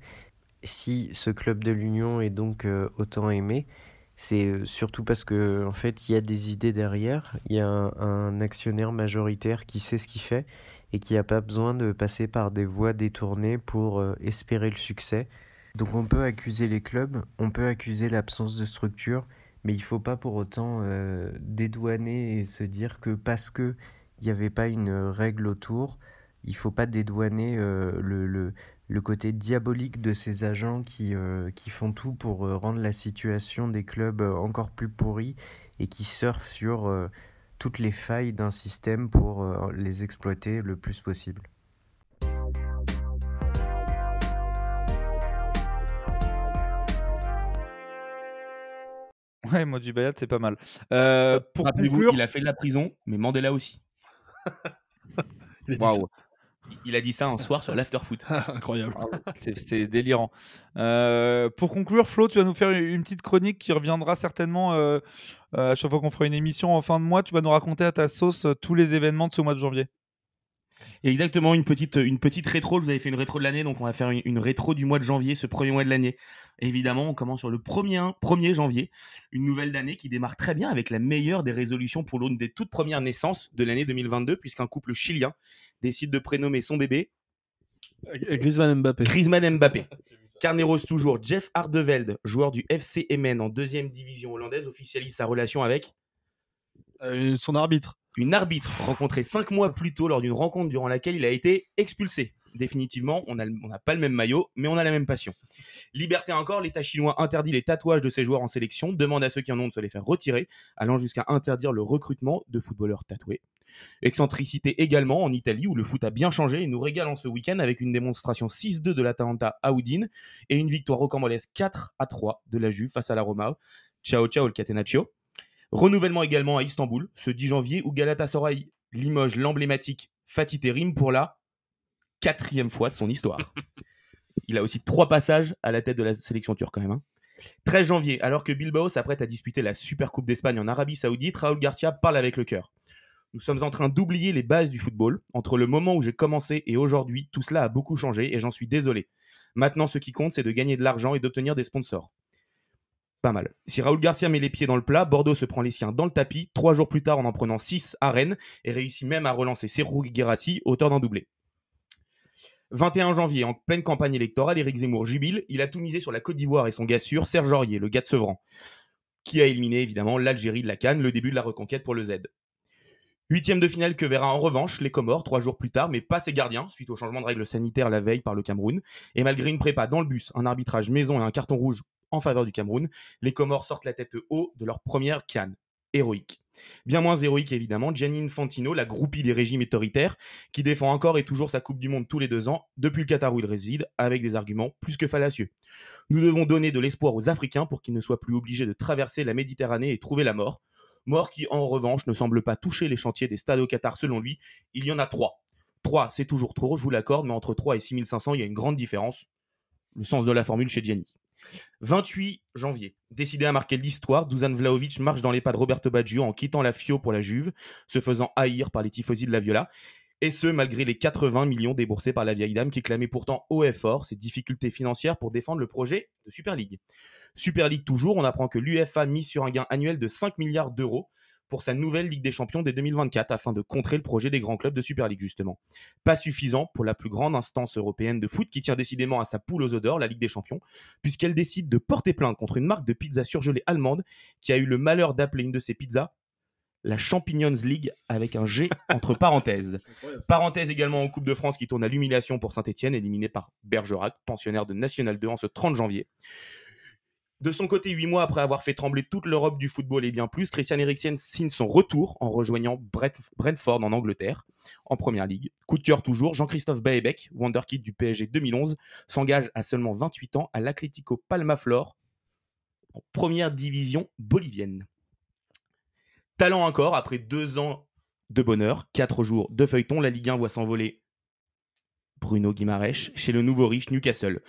Si ce club de l'Union est donc autant aimé, c'est surtout parce que en fait, il y a des idées derrière, il y a un actionnaire majoritaire qui sait ce qu'il fait et qui n'a pas besoin de passer par des voies détournées pour espérer le succès. Donc on peut accuser les clubs, on peut accuser l'absence de structure, mais il ne faut pas pour autant dédouaner et se dire que parce qu'il n'y avait pas une règle autour, il ne faut pas dédouaner le côté diabolique de ces agents qui font tout pour rendre la situation des clubs encore plus pourrie et qui surfent sur toutes les failles d'un système pour les exploiter le plus possible. Ouais, Moji Bayat, c'est pas mal. Pour Rappelez-vous, conclure, il a fait de la prison, mais Mandela aussi. Il a dit ça. waouh, Il a dit ça un soir sur l'afterfoot. Incroyable. c'est délirant. Pour conclure, Flo, tu vas nous faire une petite chronique qui reviendra certainement à chaque fois qu'on fera une émission en fin de mois. Tu vas nous raconter à ta sauce tous les événements de ce mois de janvier. Exactement, une petite rétro. Vous avez fait une rétro de l'année, donc on va faire une rétro du mois de janvier, ce premier mois de l'année. Évidemment, on commence sur le 1er janvier, une nouvelle année qui démarre très bien avec la meilleure des résolutions pour l'une des toutes premières naissances de l'année 2022, puisqu'un couple chilien décide de prénommer son bébé Griezmann Mbappé. Griezmann Mbappé. Carneros toujours, Jeff Hardevelde, joueur du FC Emmen en 2e division hollandaise, officialise sa relation avec Son arbitre. une arbitre rencontrée 5 mois plus tôt lors d'une rencontre durant laquelle il a été expulsé. Définitivement, on n'a pas le même maillot, mais on a la même passion. Liberté encore, l'État chinois interdit les tatouages de ses joueurs en sélection, demande à ceux qui en ont de se les faire retirer, allant jusqu'à interdire le recrutement de footballeurs tatoués. Excentricité également en Italie, où le foot a bien changé et nous régale en ce week-end avec une démonstration 6-2 de l'Atalanta à Udine et une victoire rocambolesque 4-3 de la Juve face à la Roma. Ciao ciao le Catenaccio. Renouvellement également à Istanbul, ce 10 janvier, où Galatasaray limoge l'emblématique Fatih Terim pour la 4e fois de son histoire. Il a aussi 3 passages à la tête de la sélection turque quand même. 13 janvier, alors que Bilbao s'apprête à disputer la Supercoupe d'Espagne en Arabie Saoudite, Raúl Garcia parle avec le cœur. Nous sommes en train d'oublier les bases du football. Entre le moment où j'ai commencé et aujourd'hui, tout cela a beaucoup changé et j'en suis désolé. Maintenant, ce qui compte, c'est de gagner de l'argent et d'obtenir des sponsors. Pas mal. Si Raúl Garcia met les pieds dans le plat, Bordeaux se prend les siens dans le tapis, 3 jours plus tard en prenant 6 à Rennes, et réussit même à relancer Serhou Guirassy, auteur d'un doublé. 21 janvier, en pleine campagne électorale, Éric Zemmour jubile. Il a tout misé sur la Côte d'Ivoire et son gars sûr, Serge Aurier, le gars de Sevran, qui a éliminé évidemment l'Algérie de la CAN, le début de la reconquête pour le Z. 8e de finale que verra en revanche les Comores 3 jours plus tard, mais pas ses gardiens, suite au changement de règles sanitaires la veille par le Cameroun. Et malgré une prépa dans le bus, un arbitrage maison et un carton rouge en faveur du Cameroun, les Comores sortent la tête haut de leur première CAN. Héroïque. Bien moins héroïque évidemment, Gianni Infantino, la groupie des régimes autoritaires, qui défend encore et toujours sa Coupe du Monde tous les 2 ans, depuis le Qatar où il réside, avec des arguments plus que fallacieux. Nous devons donner de l'espoir aux Africains pour qu'ils ne soient plus obligés de traverser la Méditerranée et trouver la mort. Mort qui, en revanche, ne semble pas toucher les chantiers des stades au Qatar selon lui. Il y en a 3. 3, c'est toujours trop, je vous l'accorde, mais entre 3 et 6500, il y a une grande différence. Le sens de la formule chez Gianni. 28 janvier, décidé à marquer l'histoire, Dusan Vlahovic marche dans les pas de Roberto Baggio en quittant la Fio pour la Juve, se faisant haïr par les tifosi de la Viola, et ce malgré les 80 millions déboursés par la vieille dame qui clamait pourtant haut et fort ses difficultés financières pour défendre le projet de Super League. Super League toujours, on apprend que l'UEFA mise sur un gain annuel de 5 milliards d'euros pour sa nouvelle Ligue des Champions dès 2024 afin de contrer le projet des grands clubs de Super League justement. Pas suffisant pour la plus grande instance européenne de foot qui tient décidément à sa poule aux œufs d'or, la Ligue des Champions, puisqu'elle décide de porter plainte contre une marque de pizza surgelée allemande qui a eu le malheur d'appeler une de ses pizzas la Champignons League avec un G entre parenthèses. Parenthèse également en Coupe de France qui tourne à l'humiliation pour Saint-Etienne, éliminé par Bergerac, pensionnaire de National 2 en ce 30 janvier. De son côté, 8 mois après avoir fait trembler toute l'Europe du football et bien plus, Christian Eriksen signe son retour en rejoignant Brentford en Angleterre, en Première Ligue. Coup de cœur toujours, Jean-Christophe Baebek, wonderkid du PSG 2011, s'engage à seulement 28 ans à l'Atlético Palmaflor, en première division bolivienne. Talent encore, après 2 ans de bonheur, 4 jours de feuilleton, la Ligue 1 voit s'envoler Bruno Guimaraes chez le nouveau riche Newcastle.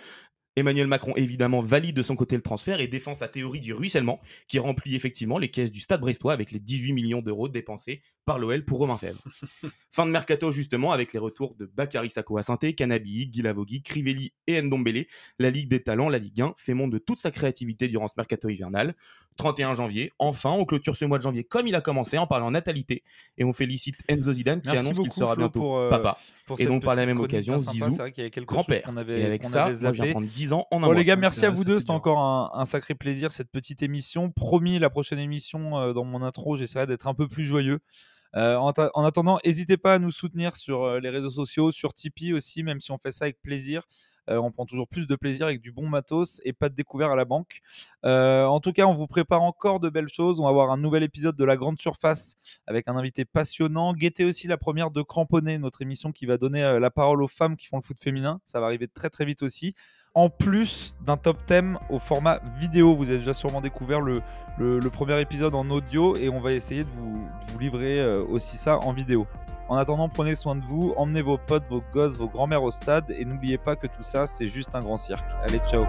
Emmanuel Macron, évidemment, valide de son côté le transfert et défend sa théorie du ruissellement qui remplit effectivement les caisses du Stade brestois avec les 18 millions d'euros dépensés par l'OL pour Romain Fèvre. Fin de mercato justement avec les retours de Bakary Sako à Saint-Étienne, Canabi, Guilavogui, Crivelli et Ndombele. La Ligue des Talents, la Ligue 1, fait montre de toute sa créativité durant ce mercato hivernal. 31 janvier, enfin, on clôture ce mois de janvier comme il a commencé en parlant natalité et on félicite Enzo Zidane qui annonce qu'il sera bientôt papa. Et donc par la même occasion, Zizou, grand-père. Et avec ça, moi, je viens prendre 10 ans en un mois. Bon les gars, merci à vous deux, c'était encore un sacré plaisir cette petite émission. Promis, la prochaine émission, dans mon intro, j'essaierai d'être un peu plus joyeux. En attendant, n'hésitez pas à nous soutenir sur les réseaux sociaux, sur Tipeee aussi, même si on fait ça avec plaisir. On prend toujours plus de plaisir avec du bon matos et pas de découvert à la banque. En tout cas, on vous prépare encore de belles choses. On va avoir un nouvel épisode de La Grande Surface avec un invité passionnant. Guettez aussi la première de Cramponné, notre émission qui va donner la parole aux femmes qui font le foot féminin. Ça va arriver très très vite aussi. En plus d'un top thème au format vidéo. Vous avez déjà sûrement découvert le premier épisode en audio et on va essayer de vous livrer aussi ça en vidéo. En attendant, prenez soin de vous, emmenez vos potes, vos gosses, vos grands-mères au stade et n'oubliez pas que tout ça, c'est juste un grand cirque. Allez, ciao!